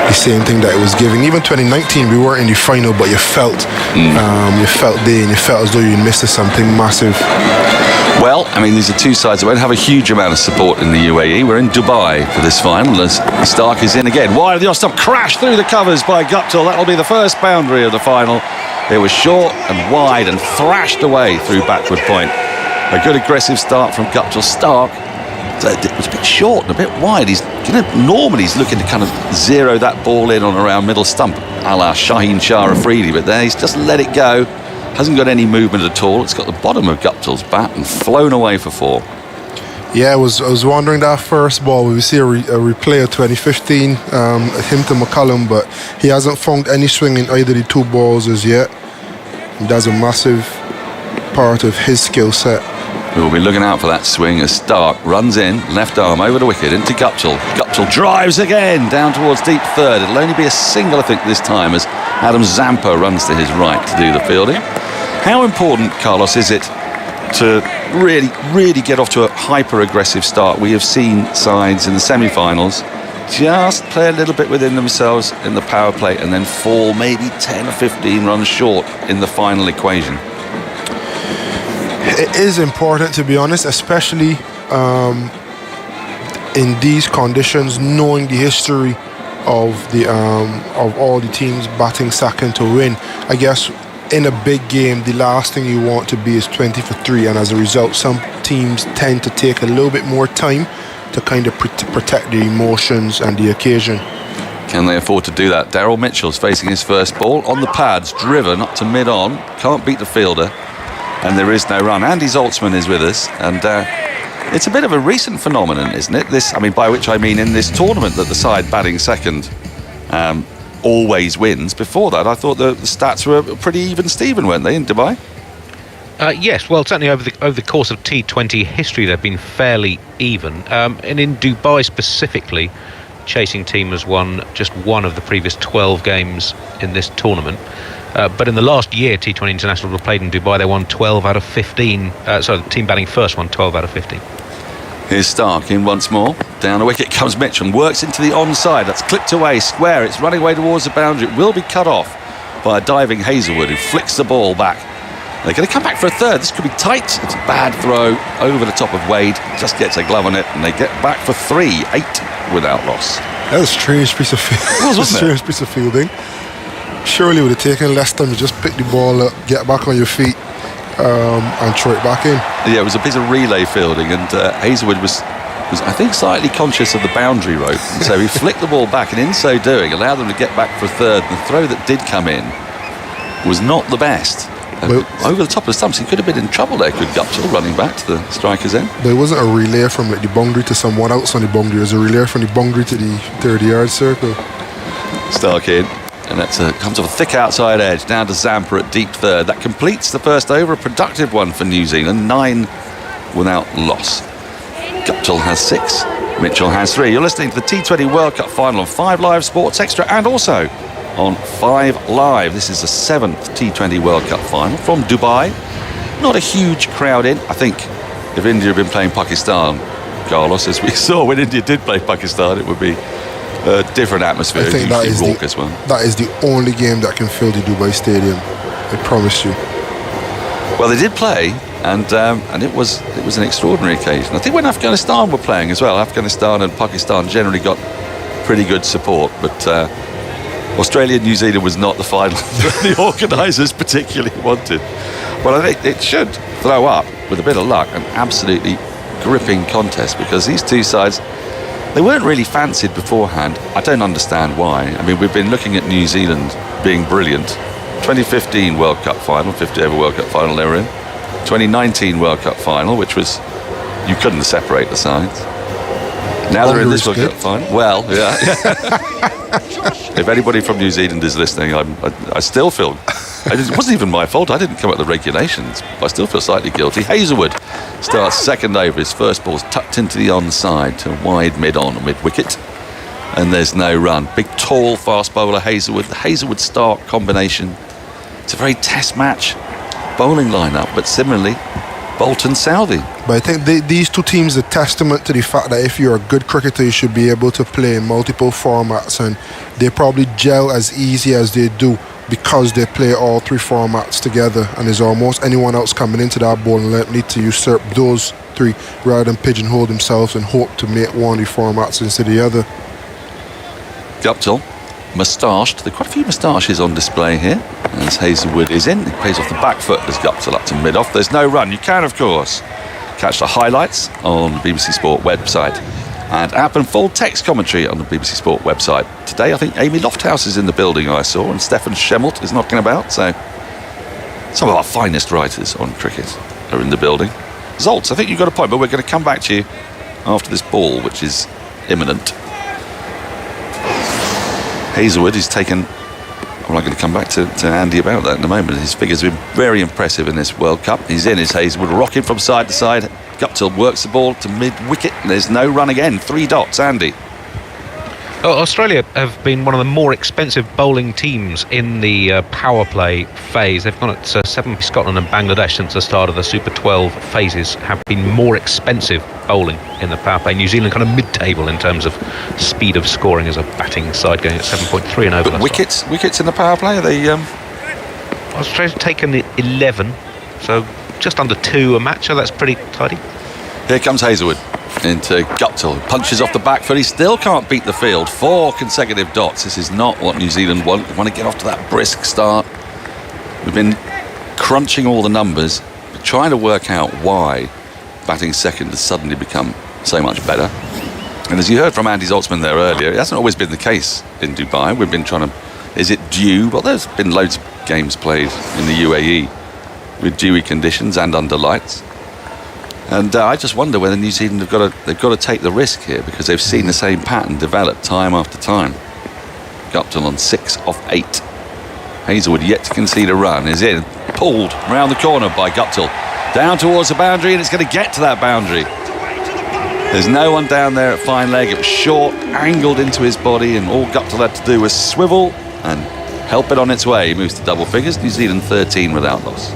the same thing that it was giving. Even 2019, we weren't in the final, but you felt there, and you felt as though you missed something massive. Well, I mean, these are two sides that won't have a huge amount of support in the UAE. We're in Dubai for this final as Starc is in again. Wide of the off-stump, crashed through the covers by Guptill. That'll be the first boundary of the final. It was short and wide and thrashed away through backward point. A good aggressive start from Guptill. Starc, it was a bit short and a bit wide. Normally he's looking to kind of zero that ball in on around middle stump, a la Shaheen Shah Afridi, but there he's just let it go. Hasn't got any movement at all. It's got the bottom of Guptill's bat and flown away for 4. Yeah, I was wondering that first ball. We see a replay of 2015, him to McCullum, but he hasn't found any swing in either of the two balls as yet. That's a massive part of his skill set. We'll be looking out for that swing as Starc runs in, left arm over the wicket into Guptill. Guptill drives again down towards deep third. It'll only be a single, I think, this time as Adam Zampa runs to his right to do the fielding. How important, Carlos, is it to really get off to a hyper-aggressive start? We have seen sides in the semi-finals just play a little bit within themselves in the power play and then fall maybe 10 or 15 runs short in the final equation. It is important, to be honest, especially in these conditions, knowing the history of all the teams batting second to win. I guess in a big game, the last thing you want to be is 20 for 3, and as a result, some teams tend to take a little bit more time to kind of protect the emotions and the occasion. Can they afford to do that? Daryll Mitchell's facing his first ball on the pads, driven up to mid-on, can't beat the fielder, and there is no run. Andy Zaltzman is with us, and it's a bit of a recent phenomenon, isn't it? This, I mean, by which I mean in this tournament that the side batting second always wins. Before that, I thought the stats were pretty even Steven, weren't they, in Dubai? Yes, well, certainly over the course of T20 history, they've been fairly even. And in Dubai specifically, chasing team has won just one of the previous 12 games in this tournament. But in the last year, T20 International were played in Dubai, they won 12 out of 15. So the team batting first won 12 out of 15. Here's Starc in once more. Down the wicket comes Mitchell, works into the onside. That's clipped away, square. It's running away towards the boundary. It will be cut off by a diving Hazlewood, who flicks the ball back. They're going to come back for a third. This could be tight. It's a bad throw over the top of Wade. Just gets a glove on it, and they get back for 3, 8 without loss. That was a strange piece of fielding. Surely would have taken less time to just pick the ball up, get back on your feet, and throw it back in. Yeah, it was a piece of relay fielding, and Hazlewood was I think slightly conscious of the boundary rope, and so he flicked the ball back, and in so doing allowed them to get back for a third. The throw that did come in was not the best. Over the top of the stumps, he could have been in trouble there, could Guptill, running back to the striker's end. But it wasn't a relay from like the boundary to someone else on the boundary. It was a relay from the boundary to the 30-yard circle. Starc in, and that comes off a thick outside edge down to Zampa at deep third. That completes the first over, a productive one for New Zealand, 9 without loss. Guptill has 6, Mitchell has 3. You're listening to the T20 World Cup final on 5 Live Sports Extra and also on 5 Live. This is the 7th T20 World Cup final from Dubai. Not a huge crowd in. I think if India had been playing Pakistan, Carlos, as we saw when India did play Pakistan, it would be a different atmosphere. I think that is the only game that can fill the Dubai stadium. I promise you. Well, they did play, and it was an extraordinary occasion. I think when Afghanistan were playing as well, Afghanistan and Pakistan generally got pretty good support, but Australia and New Zealand was not the final that the organisers particularly wanted. But I think it should throw up, with a bit of luck, an absolutely gripping contest, because these two sides, they weren't really fancied beforehand. I don't understand why. I mean, we've been looking at New Zealand being brilliant. 2015 World Cup final, 50 over World Cup final they were in. 2019 World Cup final, which was, you couldn't separate the sides. Now they're in this World Cup final. Well, yeah. If anybody from New Zealand is listening, I still feel, it wasn't even my fault. I didn't come up with the regulations. I still feel slightly guilty. Hazlewood starts second over. His first ball's tucked into the onside to wide mid-on, mid-wicket. And there's no run. Big, tall, fast bowler Hazlewood. The Hazlewood-Starc combination. It's a very test match bowling lineup, but similarly, Boult and Southee. But I think these two teams are testament to the fact that if you're a good cricketer, you should be able to play in multiple formats, and they probably gel as easy as they do because they play all three formats together, and there's almost anyone else coming into that ball and need to usurp those three rather than pigeonhole themselves and hope to make one of the formats instead of the other. Guptill, moustached. There are quite a few moustaches on display here as Hazlewood is in. He plays off the back foot as Guptill up to mid-off. There's no run. You can, of course, catch the highlights on the BBC Sport website and app and full text commentary on the BBC Sport website. Today, I think Amy Lofthouse is in the building, I saw, and Stefan Schemmelt is knocking about. So some of our finest writers on cricket are in the building. Zoltz, I think you've got a point, but we're going to come back to you after this ball, which is imminent. Hazlewood is taken. I'm not going to come back to Andy about that in a moment. His figures have been very impressive in this World Cup. He's in his Hazlewood, rocking from side to side. Guptill works the ball to mid-wicket, and there's no run again. 3 dots, Andy. Australia have been one of the more expensive bowling teams in the power play phase. They've gone at 7. Scotland and Bangladesh since the start of the Super 12 phases have been more expensive bowling in the power play. New Zealand kind of mid-table in terms of speed of scoring as a batting side, going at 7.3 and over. But wickets in the power play, are they... Australia's taken 11, so just under 2 a match, so that's pretty tidy. Here comes Hazlewood into Guptill, punches off the back foot. He still can't beat the field. 4 consecutive dots. This is not what New Zealand want. They want to get off to that brisk start. We've been crunching all the numbers, but trying to work out why batting second has suddenly become so much better. And as you heard from Andy Zoltzman there earlier, it hasn't always been the case in Dubai. We've been trying to... Is it due? Well, there's been loads of games played in the UAE with dewy conditions and under lights. And I just wonder whether New Zealand they've got to take the risk here, because they've seen the same pattern develop time after time. Guptill on 6 off 8. Hazlewood yet to concede a run, is in, pulled round the corner by Guptill, down towards the boundary, and it's going to get to that boundary. There's no one down there at fine leg. It was short, angled into his body, and all Guptill had to do was swivel and help it on its way. He moves to double figures. New Zealand 13 without loss.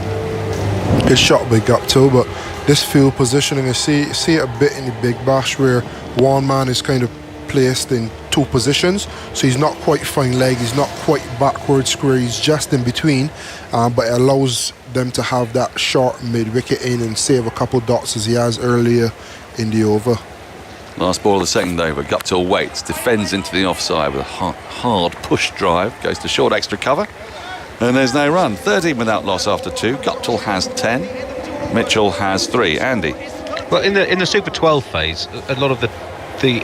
Good shot by Guptill, but this field positioning, I see it a bit in the Big Bash where one man is kind of placed in 2 positions, so he's not quite fine leg, he's not quite backward square, he's just in between, but it allows them to have that short mid-wicket in and save a couple dots as he has earlier in the over. Last ball of the second over. Guptill waits, defends into the offside with a hard push drive, goes to short extra cover, and there's no run. 13 without loss after 2. Guptill has 10. Mitchell has 3. Andy. Well, in the Super 12 phase, a lot of the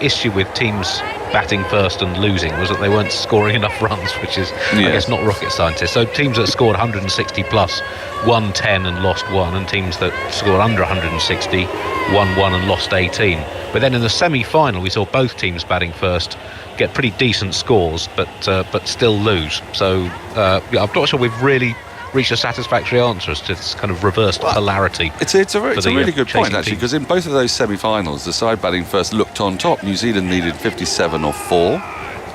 issue with teams batting first and losing was that they weren't scoring enough runs, which is, I guess, not rocket scientists. So teams that scored 160 plus won 10 and lost 1, and teams that scored under 160 won 1 and lost 18. But then in the semi-final, we saw both teams batting first get pretty decent scores, but still lose. So I'm not sure we've really reach a satisfactory answer as to this kind of reversed polarity. It's a really good point, actually, because in both of those semi-finals, the side batting first looked on top. New Zealand needed 57 or 4,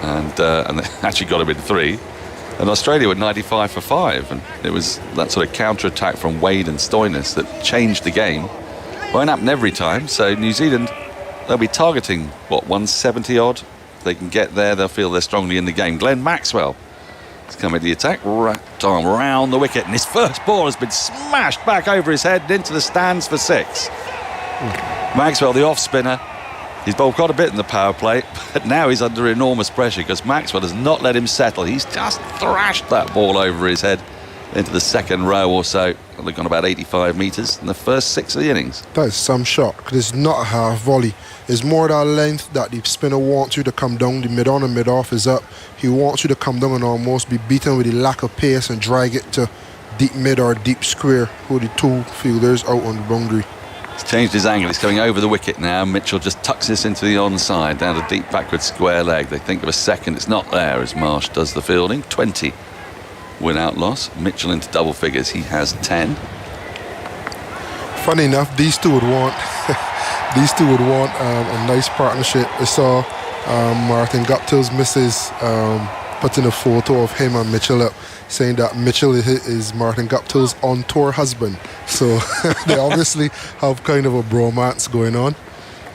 and they actually got him in 3. And Australia were 95 for 5, and it was that sort of counter-attack from Wade and Stoinis that changed the game. Won't happen every time, so New Zealand, they'll be targeting, 170 odd? If they can get there, they'll feel they're strongly in the game. Glenn Maxwell He's coming to the attack, wrapped arm round the wicket, and his first ball has been smashed back over his head and into the stands for 6. Maxwell, the off-spinner, he's bowled quite a bit in the power play, but now he's under enormous pressure because Maxwell has not let him settle. He's just thrashed that ball over his head into the second row or so. They've gone about 85 metres in the first 6 of the innings. That is some shot, because it's not a half volley. It's more that length that the spinner wants you to come down. The mid-on and mid-off is up. He wants you to come down and almost be beaten with the lack of pace and drag it to deep mid or deep square, who the 2 fielders out on the boundary. He's changed his angle. He's coming over the wicket now. Mitchell just tucks this into the onside, down to deep backward square leg. They think of a second. It's not there as Marsh does the fielding. 20 without loss. Mitchell into double figures. He has 10. Funny enough, these two would want a nice partnership. I saw Martin Guptill's missus putting a photo of him and Mitchell up, saying that Mitchell is Martin Guptill's on-tour husband. So they obviously have kind of a bromance going on.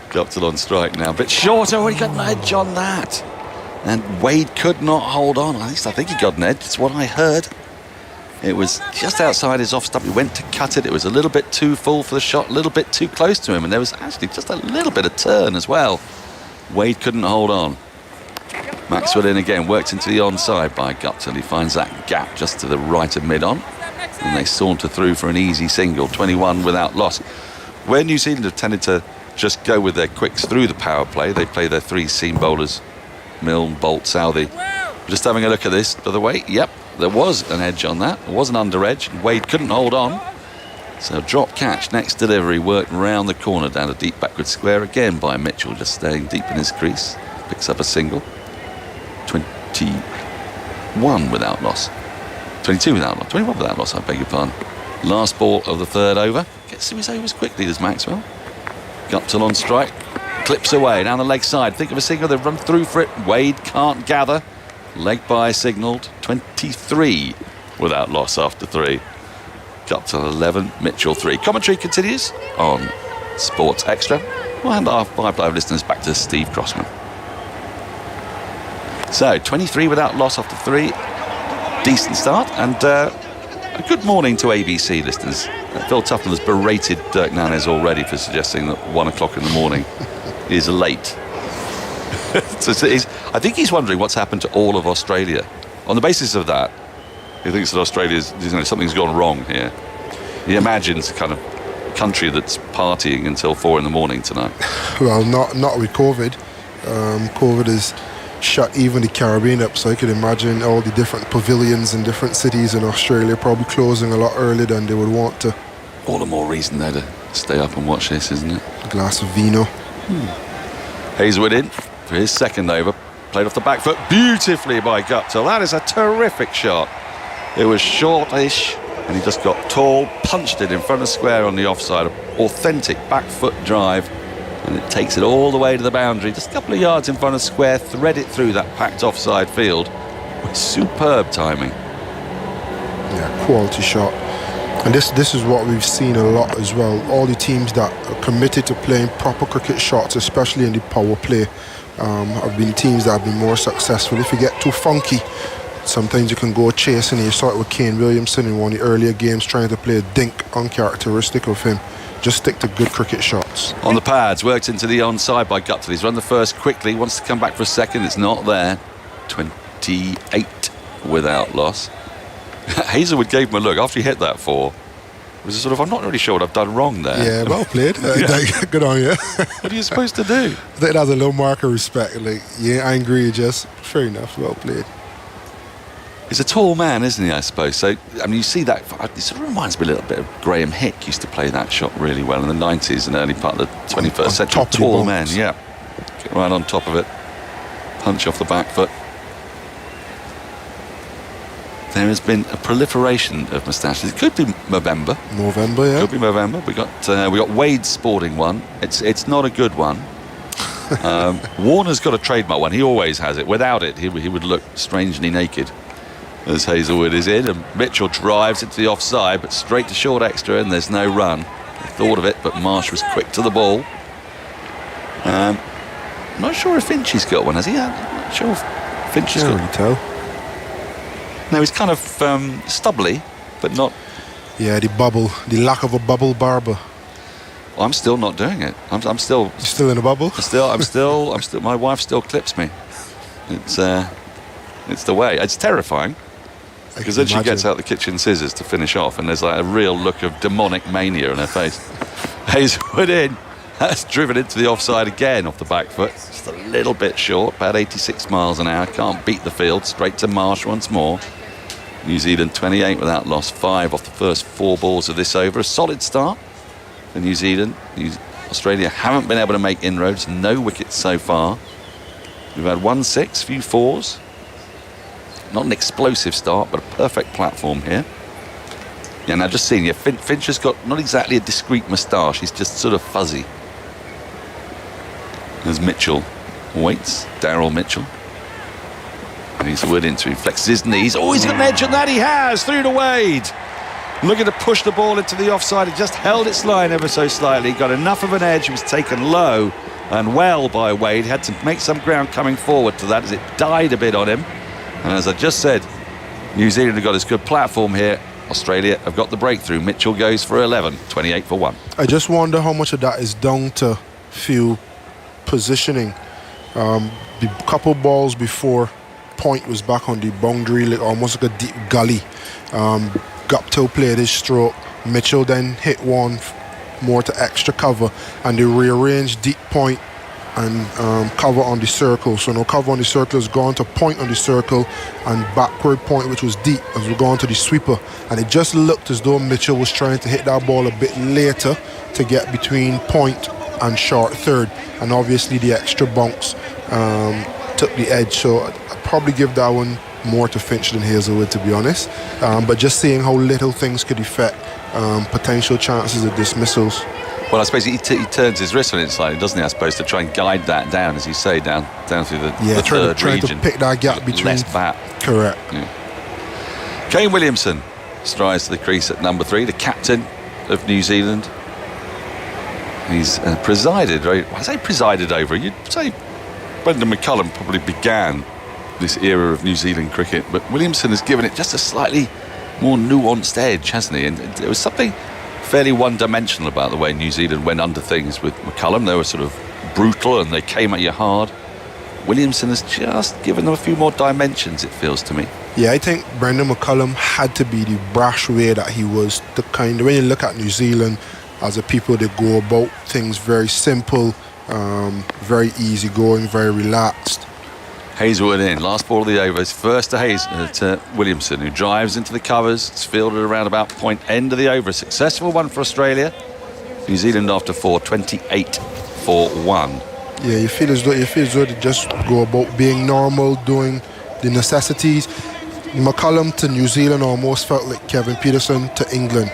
Guptill on strike now, but short. Oh, he got an edge on that. And Wade could not hold on. At least I think he got an edge. It's what I heard. It was just outside his off stump. He went to cut it. It was a little bit too full for the shot, a little bit too close to him. And there was actually just a little bit of turn as well. Wade couldn't hold on. Maxwell in again, worked into the onside by Guptill. He finds that gap just to the right of mid-on. And they saunter through for an easy single, 21 without loss. Where New Zealand have tended to just go with their quicks through the power play, they play their three seam bowlers, Milne, Boult, Southee. Just having a look at this, by the way, yep, there was an edge on that. There was an under edge. Wade couldn't hold on. So drop catch, next delivery, worked round the corner down a deep backward square again by Mitchell, just staying deep in his crease. Picks up a single. 21 without loss. 22 without loss. 21 without loss, I beg your pardon. Last ball of the third over. Gets through his overs quickly, does Maxwell. Guptill on strike. Clips away down the leg side. Think of a single. They've run through for it. Wade can't gather. Leg by signalled. 23 without loss after 3. Guptill 11, Mitchell 3. Commentary continues on Sports Extra. We'll hand our 5 Live listeners back to Steve Crossman. So 23 without loss after 3. Decent start, and a good morning to ABC listeners. Phil Tufton has berated Dirk Nannes already for suggesting that 1 o'clock in the morning is late. So I think he's wondering what's happened to all of Australia. On the basis of that, he thinks that Australia's, something's gone wrong here. He imagines a kind of country that's partying until 4 in the morning tonight. Well, not with COVID. COVID has shut even the Caribbean up, so I could imagine all the different pavilions in different cities in Australia probably closing a lot earlier than they would want to. All the more reason there to stay up and watch this, isn't it? A glass of vino. Hazlewood in for his second over. Played off the back foot beautifully by Guptill. That is a terrific shot. It was shortish, and he just got tall, punched it in front of square on the offside. Authentic back foot drive. And it takes it all the way to the boundary, just a couple of yards in front of square, thread it through that packed offside field with superb timing. Yeah, quality shot. And this is what we've seen a lot as well. All the teams that are committed to playing proper cricket shots, especially in the power play, have been teams that have been more successful. If you get too funky, sometimes you can go chasing. You saw it with Kane Williamson in one of the earlier games, trying to play a dink uncharacteristic of him. Just stick to good cricket shots. On the pads, worked into the onside by Guptill. He's run the first quickly, wants to come back for a second. It's not there. 28 without loss. Hazlewood gave him a look after he hit that 4. It was a sort of, I'm not really sure what I've done wrong there. Yeah, well played. Good on you. What are you supposed to do? I think that's a little mark of respect. Like, yeah, angry, just fair enough. Well played. He's a tall man, isn't he, I suppose? So, I mean, you see that, it sort of reminds me a little bit of Graham Hick used to play that shot really well in the 90s and early part of the 21st century. Tall man, yeah. Get right on top of it. Punch off the back foot. There has been a proliferation of moustaches. It could be November. Yeah. Could be November. We got Wade's sporting one. It's not a good one. Warner's got a trademark one. He always has it. Without it, he would look strangely naked. As Hazlewood is in, and Mitchell drives into the offside, but straight to short extra, and there's no run. I thought of it, but Marsh was quick to the ball. I'm not sure if Finch has got one, has he? I'm not sure if Finch has got one. Tell. No, he's kind of stubbly, but not. Yeah, the lack of a bubble barber. Well, I'm still not doing it. I'm still. You're still in a bubble? I'm still. My wife still clips me. It's the way. It's terrifying. Because then she gets out the kitchen scissors to finish off, and there's like a real look of demonic mania in her face. Hazlewood in. That's driven into the offside again off the back foot. Just a little bit short, about 86 miles an hour. Can't beat the field. Straight to Marsh once more. New Zealand 28 without loss. 5 off the first 4 balls of this over. A solid start for New Zealand. Australia haven't been able to make inroads. No wickets so far. We've had 1 6, few 4s. Not an explosive start, but a perfect platform here. Yeah, now just seeing you, Finch has got not exactly a discreet moustache. He's just sort of fuzzy. As Mitchell waits, Daryll Mitchell. Hazlewood into him, flexes his knees. Oh, he's got an edge on that. He has, through to Wade. Looking to push the ball into the offside. It just held its line ever so slightly. Got enough of an edge. It was taken low and well by Wade. Had to make some ground coming forward to that as it died a bit on him. And as I just said, New Zealand have got this good platform here. Australia have got the breakthrough. Mitchell goes for 11, 28 for 1. I just wonder how much of that is down to field positioning. The couple balls before point was back on the boundary, like almost like a deep gully. Guptill played his stroke. Mitchell then hit one more to extra cover, and they rearranged deep point and cover on the circle. So no cover on the circle is gone to point on the circle and backward point, which was deep, as we're going to the sweeper. And it just looked as though Mitchell was trying to hit that ball a bit later to get between point and short third. And obviously the extra bounce took the edge. So I'd probably give that one more to Finch than Hazlewood, to be honest. But just seeing how little things could affect potential chances of dismissals. Well, I suppose he turns his wrist on it slightly, doesn't he? I suppose to try and guide that down, as you say, down through the third trying region. To pick that gap between. Less bat. Correct. Yeah. Kane Williamson strides to the crease at number 3, the captain of New Zealand. He's presided over. You'd say Brendan McCullum probably began this era of New Zealand cricket, but Williamson has given it just a slightly more nuanced edge, hasn't he? And there was something fairly one-dimensional about the way New Zealand went under things with McCullum. They were sort of brutal and they came at you hard. Williamson has just given them a few more dimensions, it feels to me. Yeah, I think Brendan McCullum had to be the brash way that he was. The kind of, when you look at New Zealand as a people, they go about things very simple, very easygoing, very relaxed. Hazlewood in, last ball of the over. It's first to Williamson, who drives into the covers. It's fielded around about point end of the over. A successful one for Australia. New Zealand after 4, 28 for 1. Yeah, you feel as though they just go about being normal, doing the necessities. McCullum to New Zealand almost felt like Kevin Peterson to England.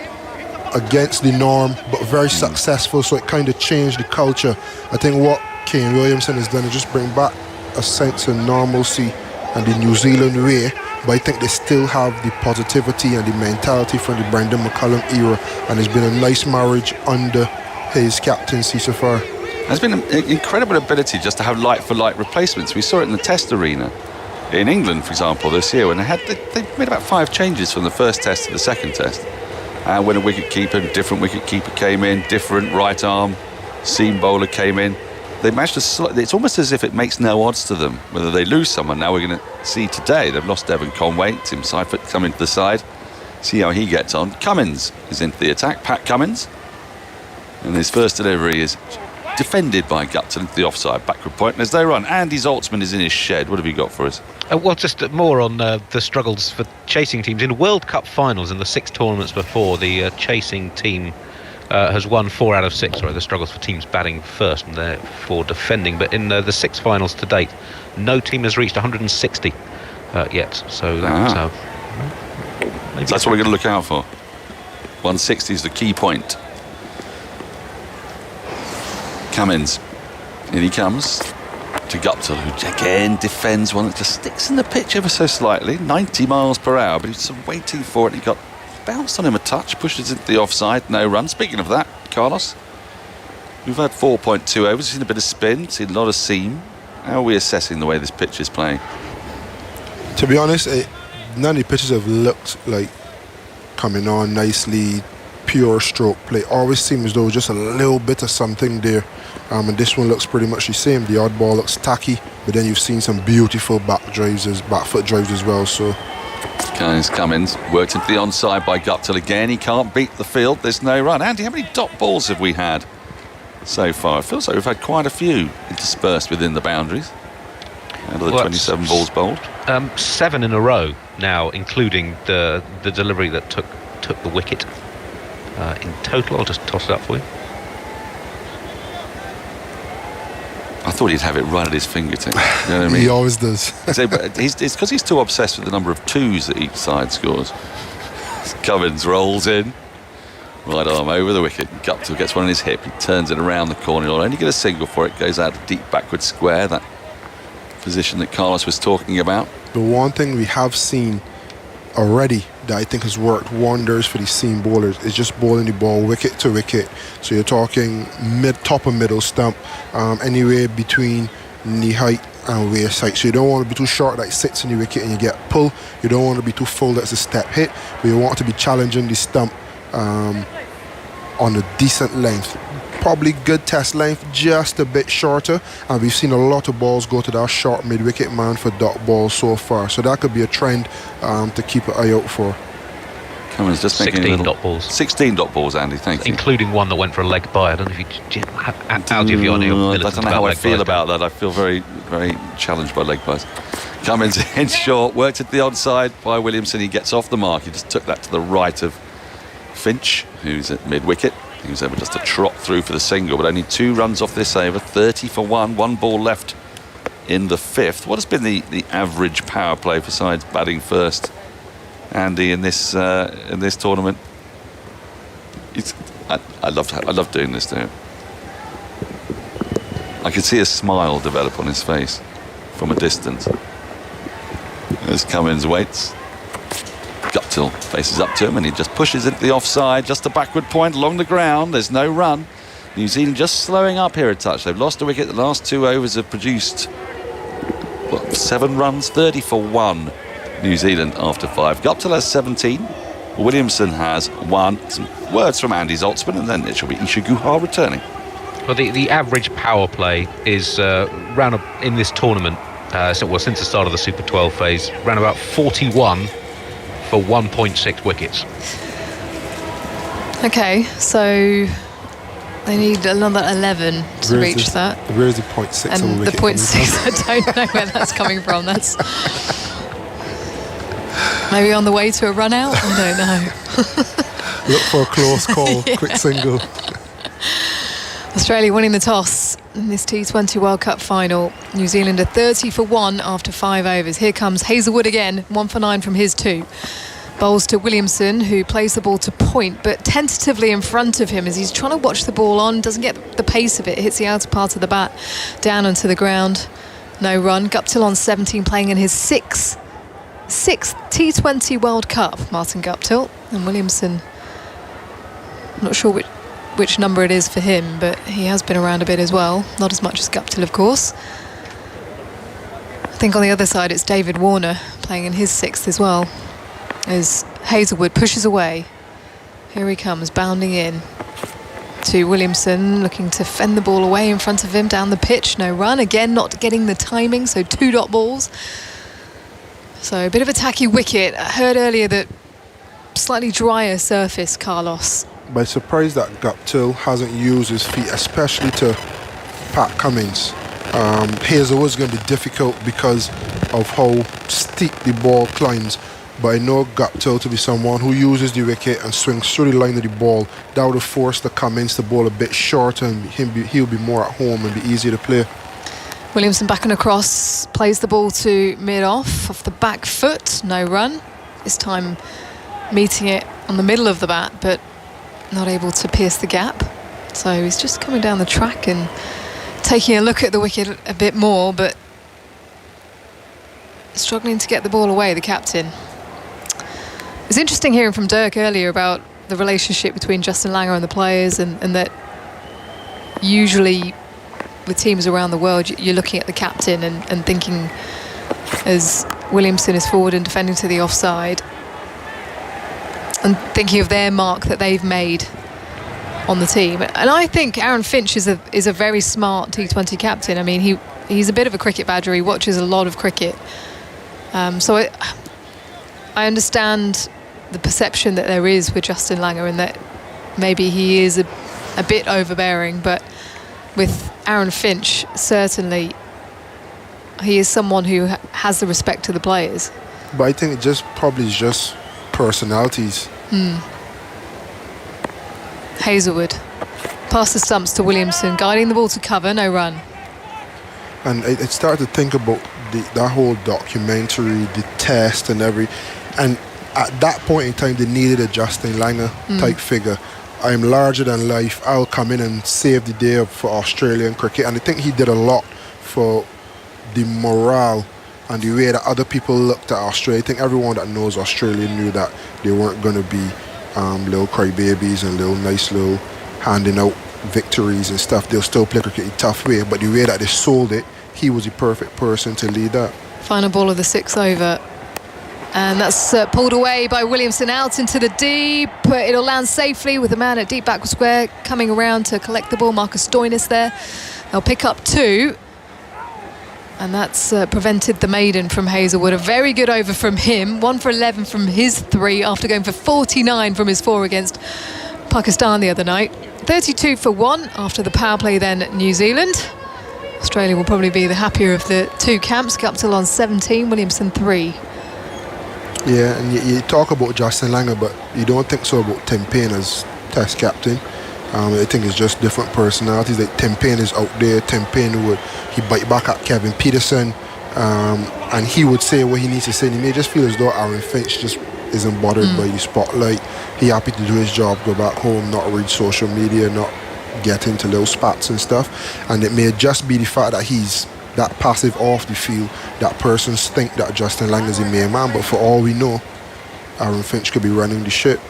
Against the norm, but very successful, so it kind of changed the culture. I think what Kane Williamson has done is just bring back a sense of normalcy and the New Zealand way, but I think they still have the positivity and the mentality from the Brendan McCullum era, and it's been a nice marriage under his captaincy so far. There's been an incredible ability just to have like-for-like replacements. We saw it in the Test arena in England, for example, this year, when they made about 5 changes from the first Test to the second Test. And when a different wicket keeper came in, different right arm seam bowler came in. They managed to. It's almost as if it makes no odds to them whether they lose someone. Now we're going to see today. They've lost Devon Conway. Tim Seifert coming to the side. See how he gets on. Cummins is into the attack. Pat Cummins, and his first delivery is defended by Guptill into the offside backward point. And as they run, Andy Zaltzman is in his shed. What have you got for us? Well, just more on the struggles for chasing teams. In World Cup finals, in the 6 tournaments before, the chasing team has won 4 out of 6. Sorry, the struggles for teams batting first and therefore defending. But in the 6 finals to date, no team has reached 160 yet. So that's what we're going to look out for. 160 is the key point. Cummins, in he comes to Guptill, who again defends one that just sticks in the pitch ever so slightly, 90 miles per hour, but he's waiting for it. He got bounced on him a touch, pushes into the offside, no run. Speaking of that, Carlos, we've had 4.2 overs, seen a bit of spin, seen a lot of seam. How are we assessing the way this pitch is playing? To be honest, none of the pitches have looked like coming on nicely, pure stroke play. Always seems as though just a little bit of something there. And this one looks pretty much the same. The odd ball looks tacky, but then you've seen some beautiful back foot drives as well. So Cummins worked into the onside by Guptill again. He can't beat the field. There's no run. Andy, how many dot balls have we had so far? It feels like we've had quite a few interspersed within the boundaries out of the 27 balls bowled. 7 in a row now, including the delivery that took the wicket. In total, I'll just toss it up for you. I thought he'd have it right at his fingertip. You know what I mean? He always does. It's because he's too obsessed with the number of 2s that each side scores. Cummins rolls in, right arm over the wicket. Guptill gets one in his hip. He turns it around the corner. He'll only get a single for it. Goes out a deep backward square. That position that Carlos was talking about. The one thing we have seen already that I think has worked wonders for these seam bowlers is just bowling the ball wicket to wicket. So you're talking top and middle stump, anywhere between knee height and waist height. So you don't want to be too short that it sits in the wicket and you get pull. You don't want to be too full that's a step hit, but you want to be challenging the stump on a decent length. Probably good test length, just a bit shorter, and we've seen a lot of balls go to that short mid-wicket man for dot balls so far, so that could be a trend to keep an eye out for. Cummins just making 16 dot balls. 16 dot balls, Andy, thank you. Including one that went for a leg by. I don't know if you how do you feel I don't know how I feel about that. I feel very, very challenged by leg buys. Cummins in short, worked at the onside by Williamson. He gets off the mark. He just took that to the right of Finch, who's at mid-wicket. He was able just to trot through for the single, but only 2 runs off this over, 30 for 1 ball left in the 5th. What has been the average power play for sides batting first, Andy, in this tournament? I love doing this to him. I could see a smile develop on his face from a distance. As Cummins waits, Guptill faces up to him and he just pushes into the offside, just a backward point along the ground. There's no run. New Zealand just slowing up here a touch. They've lost a wicket. The last 2 overs have produced 7 runs, 30 for 1 New Zealand after 5. Guptill has 17. Williamson has 1. Some words from Andy Zaltzman, and then it shall be Isha Guha returning. Well, the average power play is in this tournament, since the start of the Super 12 phase, round about 41 for 1.6 wickets. Okay, so they need another 11 to reach that. Where's the 0.6? And the 0.6, I don't know where that's coming from. That's maybe on the way to a run out. I don't know. Look for a close call, quick single. Australia winning the toss in this T20 World Cup final. New Zealand are 30 for 1 after 5 overs. Here comes Hazlewood again, 1 for 9 from his 2. Bowls to Williamson, who plays the ball to point, but tentatively in front of him as he's trying to watch the ball on, doesn't get the pace of it, hits the outer part of the bat down onto the ground. No run. Guptill on 17, playing in his sixth T20 World Cup, Martin Guptill. And Williamson, I'm not sure which number it is for him, but he has been around a bit as well. Not as much as Guptill, of course. I think on the other side it's David Warner playing in his 6th as well, as Hazlewood pushes away. Here he comes, bounding in to Williamson, looking to fend the ball away in front of him down the pitch. No run. Again, not getting the timing, so 2 dot balls. So a bit of a tacky wicket. I heard earlier that slightly drier surface, Carlos. But I'm surprised that Guptill hasn't used his feet, especially to Pat Cummins. Hazlewood's going to be difficult because of how steep the ball climbs. But I know Guptill to be someone who uses the wicket and swings through the line of the ball. That would have forced the Cummins to bowl a bit shorter, and he'll be more at home and be easier to play. Williamson back and across, plays the ball to mid-off the back foot. No run. This time meeting it on the middle of the bat, but not able to pierce the gap. So he's just coming down the track and taking a look at the wicket a bit more, but struggling to get the ball away, the captain. It's interesting hearing from Dirk earlier about the relationship between Justin Langer and the players, and that usually with teams around the world you're looking at the captain and thinking, as Williamson is forward and defending to the offside, and thinking of their mark that they've made on the team. And I think Aaron Finch is a very smart T20 captain. I mean, he's a bit of a cricket badger. He watches a lot of cricket. So I understand the perception that there is with Justin Langer, and that maybe he is a bit overbearing, but with Aaron Finch, certainly he is someone who has the respect to the players. But I think it probably is just personalities. Hazlewood past the stumps to Williamson, guiding the ball to cover. No run. And I started to think about that whole documentary, the test and and at that point in time they needed a Justin Langer type figure. I'm larger than life, I'll come in and save the day for Australian cricket, and I think he did a lot for the morale and the way that other people looked at Australia. I think everyone that knows Australia knew that they weren't going to be little crybabies and nice little handing out victories and stuff. They'll still play cricket in a tough way, but the way that they sold it, he was the perfect person to lead that. Final ball of the 6th over. And that's pulled away by Williamson out into the deep. It'll land safely with the man at deep backward square coming around to collect the ball. Marcus Stoinis there. They'll pick up 2. And that's prevented the maiden from Hazlewood. A very good over from him. 1 for 11 from his 3 after going for 49 from his 4 against Pakistan the other night. 32 for 1 after the power play then New Zealand. Australia will probably be the happier of the 2 camps. Guptill on 17, Williamson 3. Yeah, and you talk about Justin Langer, but you don't think so about Tim Payne as Test captain. I think it's just different personalities. Like Tim Payne is out there. Tim Payne he bite back at Kevin Peterson, and he would say what he needs to say. And he may just feel as though Aaron Finch just isn't bothered by the spotlight. He happy to do his job, go back home, not read social media, not get into little spats and stuff. And it may just be the fact that he's that passive off the field that persons think that Justin Langer is the main man, but for all we know, Aaron Finch could be running the ship.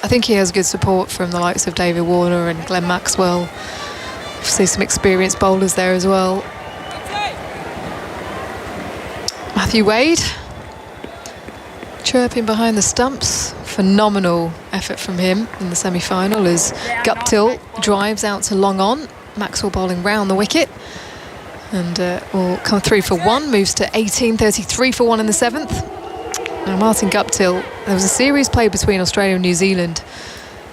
I think he has good support from the likes of David Warner and Glenn Maxwell. See some experienced bowlers there as well. Matthew Wade chirping behind the stumps. Phenomenal effort from him in the semi-final as Guptill drives out to long on. Maxwell bowling round the wicket and will come through for 1, moves to 18, 33 for 1 in the 7th. Now Martin Guptill, there was a series played between Australia and New Zealand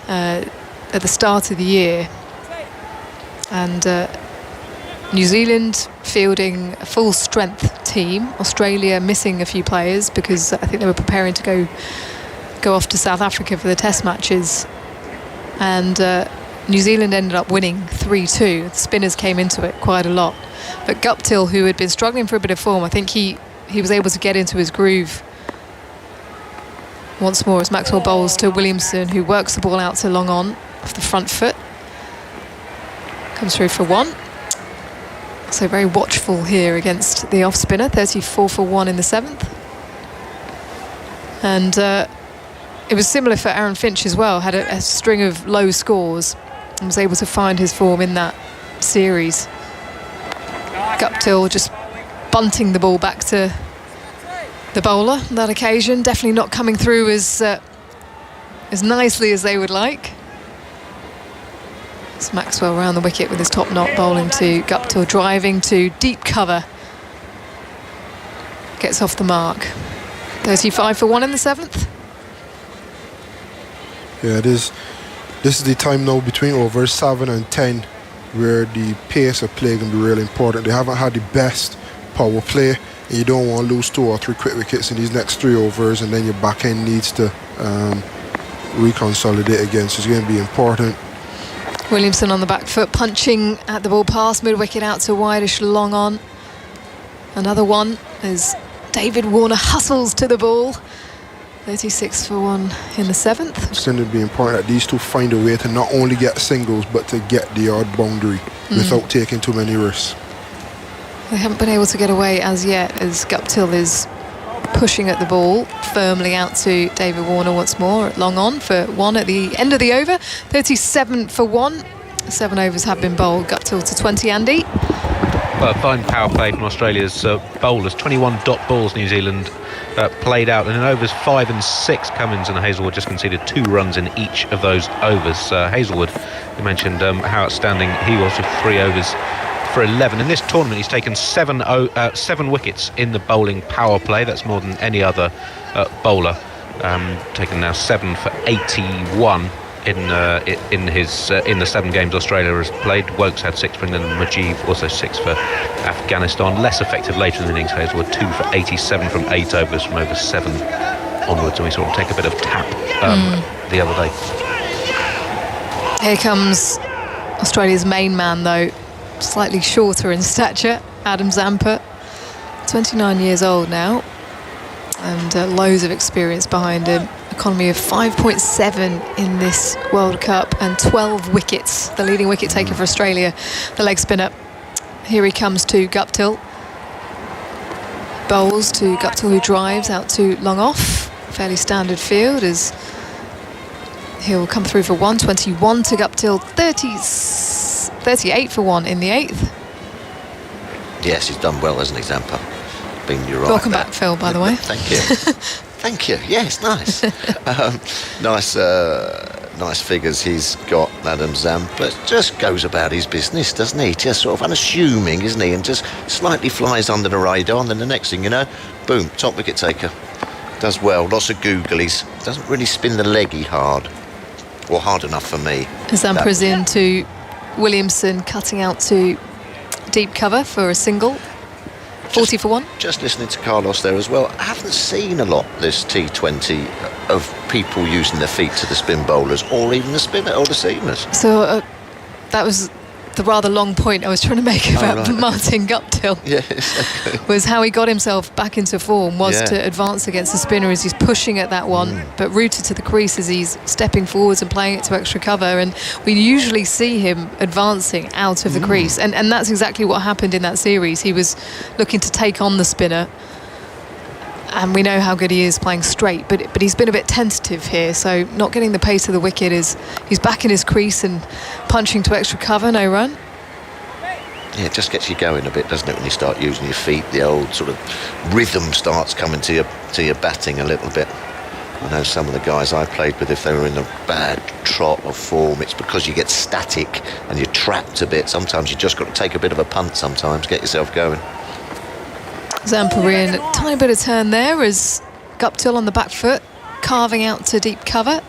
at the start of the year, and New Zealand fielding a full strength team, Australia missing a few players because I think they were preparing to go off to South Africa for the test matches, and New Zealand ended up winning 3-2. The spinners came into it quite a lot, but Guptill, who had been struggling for a bit of form, I think he was able to get into his groove once more as Maxwell bowls to Williamson, who works the ball out to long on off the front foot. Comes through for 1. So very watchful here against the off spinner. 34 for 1 in the 7th. And it was similar for Aaron Finch as well. Had a string of low scores and was able to find his form in that series. Guptill just bunting the ball back to the bowler on that occasion, definitely not coming through as nicely as they would like. It's Maxwell round the wicket with his top knot bowling to Guptill, driving to deep cover. Gets off the mark. 35 for 1 in the 7th. Yeah, this is the time now between overs 7 and 10 where the pace of play can be really important. They haven't had the best power play. And you don't want to lose 2 or 3 quick wickets in these next 3 overs, and then your back end needs to reconsolidate again. So it's going to be important. Williamson on the back foot, punching at the ball past mid-wicket out to wideish long on. Another one as David Warner hustles to the ball. 36 for 1 in the 7th. It's going to be important that these two find a way to not only get singles but to get the odd boundary without taking too many risks. They haven't been able to get away as yet as Guptill is pushing at the ball firmly out to David Warner once more at long on for 1 at the end of the over. 37 for 1. 7 overs have been bowled. Guptill to 20, Andy. Well, a fine power play from Australia's bowlers. 21 dot balls New Zealand played out, and in overs 5 and 6, Cummins and Hazlewood just conceded 2 runs in each of those overs. Hazlewood, you mentioned how outstanding he was with 3 overs for 11. In this tournament, he's taken 7 wickets in the bowling power play. That's more than any other bowler. Taken now 7 for 81 in the 7 games Australia has played. Wokes had 6 for England, and Mujeeb also 6 for Afghanistan. Less effective later in the innings. Hazlewood 2 for 87 from 8 overs from over 7 onwards, and we saw him take a bit of tap the other day. Here comes Australia's main man, though, slightly shorter in stature, Adam Zampa, 29 years old now, and loads of experience behind him. Economy of 5.7 in this World Cup and 12 wickets. The leading wicket taker for Australia, the leg spinner. Here he comes to Guptill. Bowls to Guptill, who drives out to long off. Fairly standard field as he'll come through for 121 to Guptill, 38 for 1 in the 8th. Yes, he's done well, hasn't he, Zampa? You're right. Welcome back, Phil, by the way. Thank you. Thank you. Yes, nice. Nice figures he's got, Adam Zampa. Just goes about his business, doesn't he? Just sort of unassuming, isn't he? And just slightly flies under the radar, and then the next thing you know, boom, top wicket taker. Does well, lots of googlies. Doesn't really spin the leggy hard, or hard enough for me. Zampa's into Williamson, cutting out to deep cover for a single. 40 for 1. Just listening to Carlos there as well, I haven't seen a lot this T20 of people using their feet to the spin bowlers, or even the spinner or the seamers. So that was the rather long point I was trying to make about Martin Guptill. Yes, okay. Was how he got himself back into form was to advance against the spinner as he's pushing at that one, but rooted to the crease as he's stepping forwards and playing it to extra cover. And we usually see him advancing out of the crease, and that's exactly what happened in that series. He was looking to take on the spinner, and we know how good he is playing straight, but he's been a bit tentative here, so not getting the pace of the wicket. Is he's back in his crease and punching to extra cover, no run. Yeah, it just gets you going a bit, doesn't it, when you start using your feet? The old sort of rhythm starts coming to your batting a little bit. I know some of the guys I played with, if they were in a bad trot of form, it's because you get static and you're trapped a bit. Sometimes you just got to take a bit of a punt sometimes, get yourself going. Zampa in a tiny bit of turn there as Guptill on the back foot, carving out to deep cover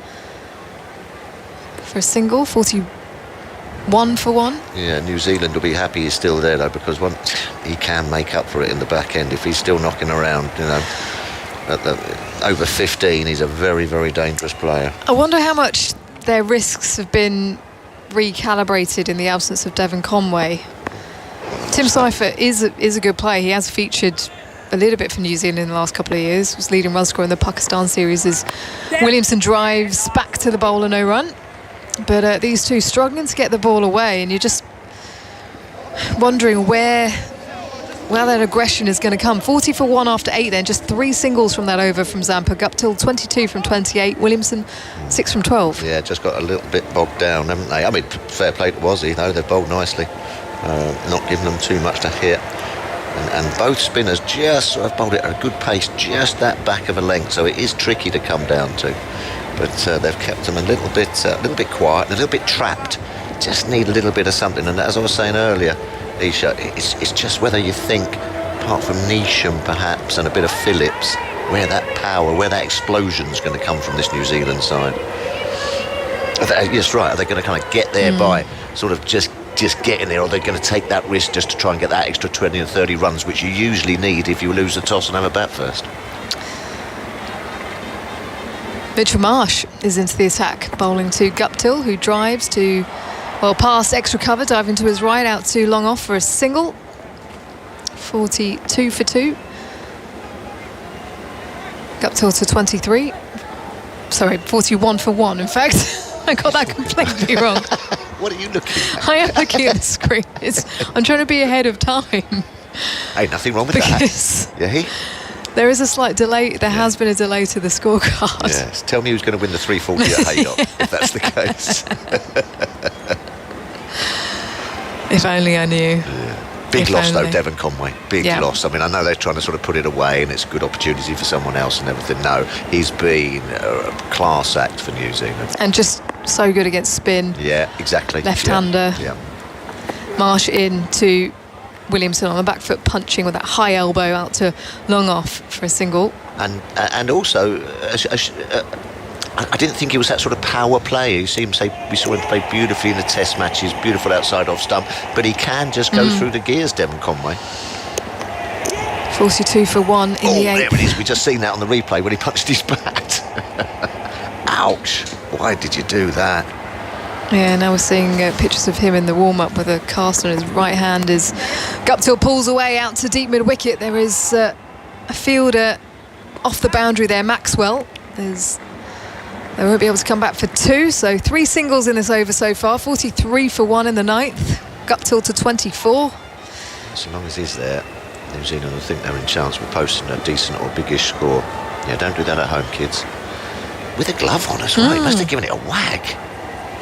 for a single. 41 for 1. Yeah, New Zealand will be happy he's still there though, because once he can make up for it in the back end. If he's still knocking around, you know, over 15, he's a very, very dangerous player. I wonder how much their risks have been recalibrated in the absence of Devon Conway. Tim Seifert is a good player. He has featured a little bit for New Zealand in the last couple of years. Was leading run scorer in the Pakistan series as Williamson drives back to the bowler, no run. But these two struggling to get the ball away, and you're just wondering where that aggression is going to come. 40 for 1 after 8 then, just 3 singles from that over from Zampa. Guptill 22 from 28, Williamson 6 from 12. Yeah, just got a little bit bogged down, haven't they? I mean, fair play to Wazzy, though. They've bowled nicely. Not giving them too much to hit, and both spinners just sort of bowled it at a good pace, just that back of a length, so it is tricky to come down to, but they've kept them a little bit quiet, a little bit trapped. Just need a little bit of something. And as I was saying earlier, Isha, it's just whether you think, apart from Neesham perhaps and a bit of Phillips, where that power, where that explosion is going to come from this New Zealand side. Yes, right. Are they going to kind of get there by sort of just getting there, or they're going to take that risk just to try and get that extra 20 and 30 runs, which you usually need if you lose the toss and have a bat first? Mitchell Marsh is into the attack, bowling to Guptill, who drives to, well, past extra cover, diving to his right, out to long off for a single. 42 for 2. Guptill to 23. Sorry, 41 for 1, in fact. I got that completely wrong. What are you looking at? I am looking at the screen. I'm trying to be ahead of time. Hey, nothing wrong with that. Yeah, there is a slight delay. There has been a delay to the scorecard. Yes. Tell me who's going to win the 340 at Haydock, if that's the case. If only I knew. Yeah. Big loss, though, Devon Conway. Big loss. I mean, I know they're trying to sort of put it away and it's a good opportunity for someone else and everything. No, he's been a class act for New Zealand. And just so good against spin. Yeah, exactly. Left-hander. Yeah. Marsh in to Williamson on the back foot, punching with that high elbow out to long off for a single. And also, I didn't think he was that sort of power player. We saw him play beautifully in the test matches, beautiful outside off stump, but he can just go through the gears, Devon Conway. 42 for 1 in the 8th. There it is. We just seen that on the replay when he punched his bat. Ouch. Why did you do that? Yeah, now we're seeing pictures of him in the warm-up with a cast on his right hand as Guptill pulls away out to deep mid-wicket. There is a fielder off the boundary there, Maxwell. They won't be able to come back for 2, so 3 singles in this over so far. 43 for 1 in the 9th. Guptill to 24. So long as he's there, New Zealand will think they're in chance of posting a decent or biggish score. Yeah, don't do that at home, kids. With a glove on as well. He must have given it a whack.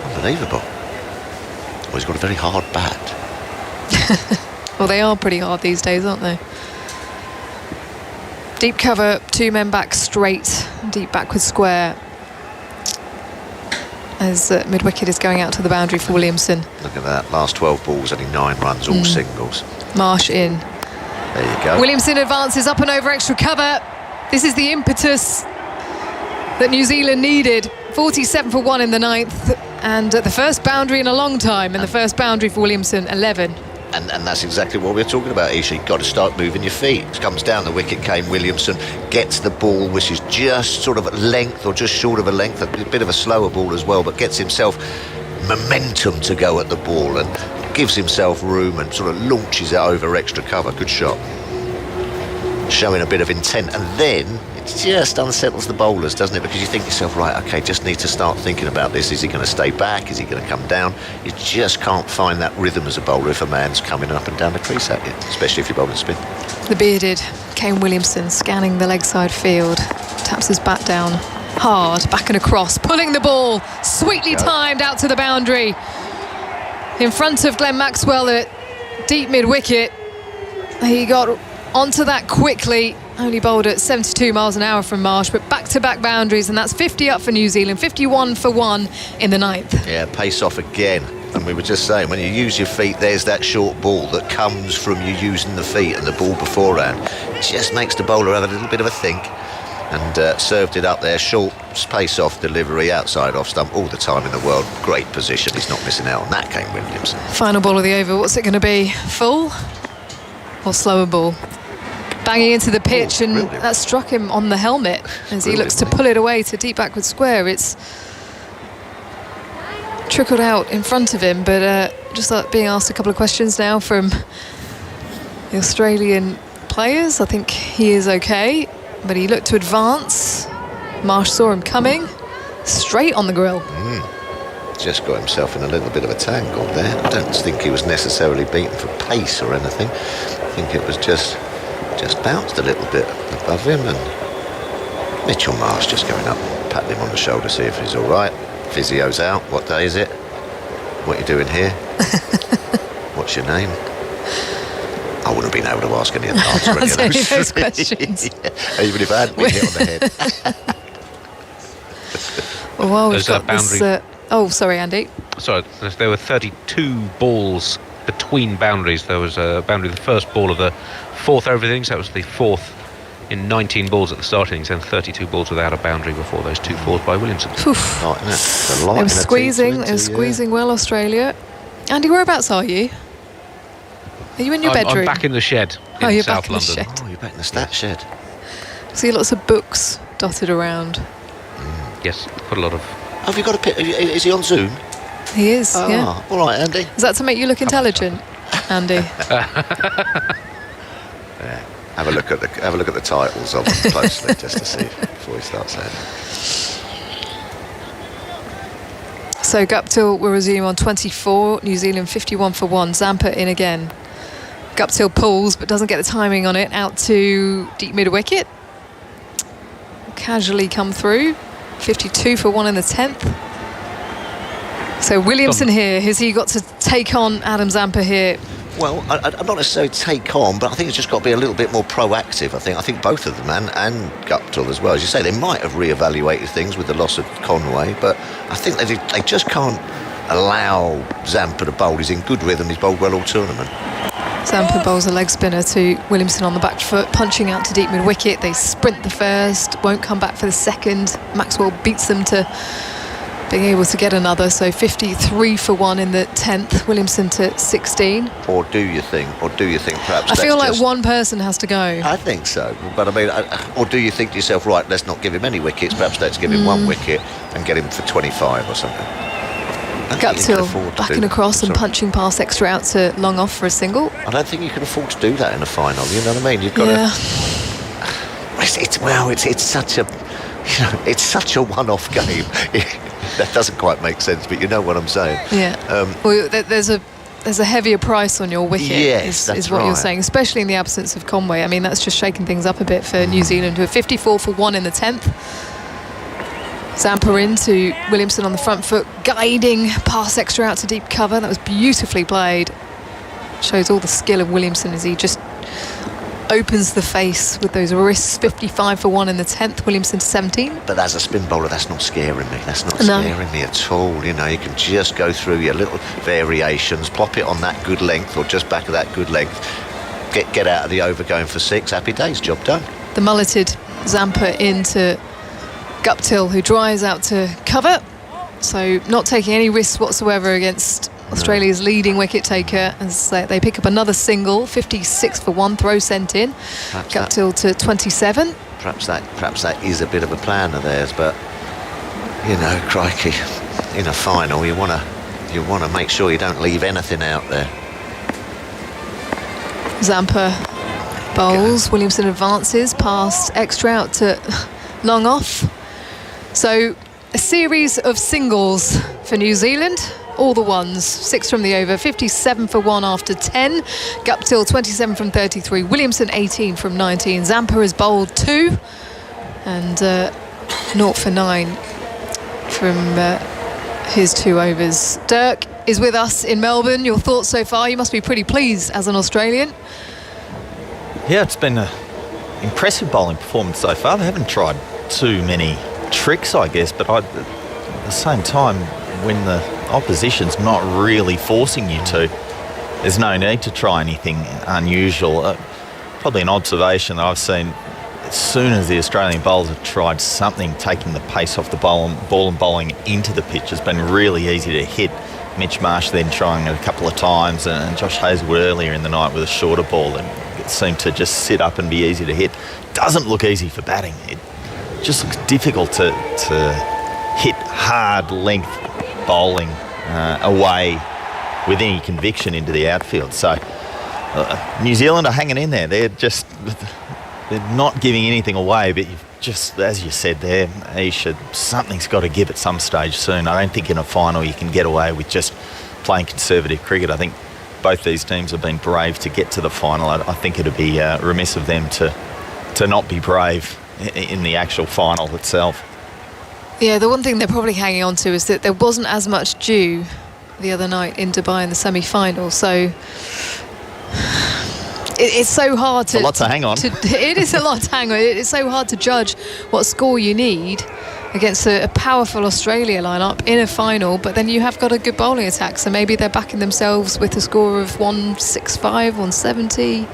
Unbelievable. Well, he's got a very hard bat. Well, they are pretty hard these days, aren't they? Deep cover, 2 men back straight, deep backward square. As mid-wicket is going out to the boundary for Williamson. Look at that. Last 12 balls, only 9 runs, all singles. Marsh in. There you go. Williamson advances up and over extra cover. This is the impetus that New Zealand needed. 47 for 1 in the 9th. And the first boundary in a long time. And the first boundary for Williamson, 11. And that's exactly what we're talking about, Isha. You've got to start moving your feet. Comes down the wicket, Kane Williamson gets the ball, which is just sort of at length or just short of a length, a bit of a slower ball as well, but gets himself momentum to go at the ball and gives himself room and sort of launches it over extra cover. Good shot. Showing a bit of intent, and then it just unsettles the bowlers, doesn't it? Because you think to yourself, right, okay, just need to start thinking about this. Is he going to stay back? Is he going to come down? You just can't find that rhythm as a bowler if a man's coming up and down the crease at you, especially if you're bowling spin. The bearded Kane Williamson scanning the leg side field, taps his bat down hard, back and across, pulling the ball, sweetly timed out to the boundary. In front of Glenn Maxwell at deep mid-wicket. He got onto that quickly, only bowled at 72 miles an hour from Marsh, but back-to-back boundaries, and that's 50 up for New Zealand, 51 for 1 in the 9th. Yeah, pace off again. And we were just saying, when you use your feet, there's that short ball that comes from you using the feet and the ball beforehand. It just makes the bowler have a little bit of a think. And served it up there, short pace-off delivery, outside off stump, all the time in the world. Great position, he's not missing out on that, Kane Williamson. Final ball of the over, what's it going to be? Full or slower ball? Banging into the pitch, and that struck him on the helmet as he looks to pull it away to deep backward square. It's trickled out in front of him, but just like being asked a couple of questions now from the Australian players. I think he is okay, but he looked to advance. Marsh saw him coming, straight on the grill. Just got himself in a little bit of a tangle there. I don't think he was necessarily beaten for pace or anything. I think it was just bounced a little bit above him, and Mitchell Marsh just going up, patting him on the shoulder, see if he's all right. Physio's out. What day is it? What are you doing here? What's your name? I wouldn't have been able to ask any of those questions. Yeah, even if I had been hit on the head. Well, we've got this, oh, sorry, Andy. Sorry, there were 32 balls between boundaries. There was a boundary, the first ball of the 4th over innings. That was the 4th in 19 balls at the start innings, and 32 balls without a boundary before those 2 fours by Williamson. They were squeezing well, Australia. Andy, whereabouts are you? Are you in your bedroom? I'm back in the shed in South London. Oh, you're back in the stat shed. See lots of books dotted around. Yes, put a lot of... Have you got a picture? Is he on Zoom? He is, yeah. All right, Andy. Is that to make you look intelligent, Andy? Yeah. Have a look at the titles of them closely just to see before he starts saying. So Guptill will resume on 24. New Zealand 51 for 1. Zampa in again. Guptill pulls but doesn't get the timing on it. Out to deep mid wicket. Casually come through. 52 for 1 in the 10th. So Williamson here, has he got to take on Adam Zampa here? Well, I'm not necessarily take on, but I think it's just got to be a little bit more proactive. I think both of them, and Guptill as well. As you say, they might have re-evaluated things with the loss of Conway, but I think they just can't allow Zampa to bowl. He's in good rhythm. He's bowled well all tournament. Zampa bowls a leg spinner to Williamson on the back foot, punching out to deep mid wicket. They sprint the first, won't come back for the second. Maxwell beats them to being able to get another, so 53 for 1 in the 10th, Williamson to 16. Or do you think perhaps... I feel like one person has to go. I think so, but I mean, or do you think to yourself, right, let's not give him any wickets, perhaps let's give him 1 wicket and get him for 25 or something. Guptill back and across and punching past extra out to long off for a single. I don't think you can afford to do that in a final, you know what I mean? You've got to... It's such a... it's such a one-off game. That doesn't quite make sense, but you know what I'm saying. Yeah. Well, there's a there's a heavier price on your wicket. Yes, that's is what you're right. saying, especially in the absence of Conway. I mean, that's just shaking things up a bit for New Zealand, who are 54 for 1 in the 10th. Zampa into Williamson on the front foot, guiding pass extra out to deep cover. That was beautifully played. Shows all the skill of Williamson as he just opens the face with those wrists. 55 for 1 in the 10th, Williamson to 17. But as a spin bowler, that's not scaring me. That's not scaring me at all. You know, you can just go through your little variations, plop it on that good length or just back of that good length, get out of the over going for 6. Happy days, job done. The mulleted Zampa into Guptill, who drives out to cover. So not taking any risks whatsoever against Australia's leading wicket taker, as they pick up another single. 56 for 1, throw sent in. Guptill to 27. Perhaps that is a bit of a plan of theirs, but you know, crikey, in a final you want to make sure you don't leave anything out there. Zampa bowls, Williamson advances past extra out to long off. So a series of singles for New Zealand. All the ones, 6 from the over, 57 for 1 after 10. Guptill 27 from 33, Williamson 18 from 19. Zampa has bowled 2 and 0 for 9 from his 2 overs. Dirk is with us in Melbourne. Your thoughts so far? You must be pretty pleased as an Australian. Yeah, it's been an impressive bowling performance so far. They haven't tried too many tricks, I guess, but at the same time, when the opposition's not really forcing you to, there's no need to try anything unusual. Probably an observation that I've seen, as soon as the Australian bowlers have tried something, taking the pace off the ball and bowling into the pitch has been really easy to hit. Mitch Marsh then trying it a couple of times, and Josh Hazlewood earlier in the night with a shorter ball, and it seemed to just sit up and be easy to hit. Doesn't look easy for batting. It just looks difficult to hit hard length bowling away with any conviction into the outfield. So New Zealand are hanging in there. They're not giving anything away, but you've just, as you said there, Isha, something's got to give at some stage soon. I don't think in a final you can get away with just playing conservative cricket. I think both these teams have been brave to get to the final. I think it'd be remiss of them to not be brave in the actual final itself. Yeah, the one thing they're probably hanging on to is that there wasn't as much dew the other night in Dubai in the semi-final, so it's so hard to... It's a lot to hang on. It is a lot to hang on. It's so hard to judge what score you need against a powerful Australia lineup in a final, but then you have got a good bowling attack, so maybe they're backing themselves with a score of 165, 170.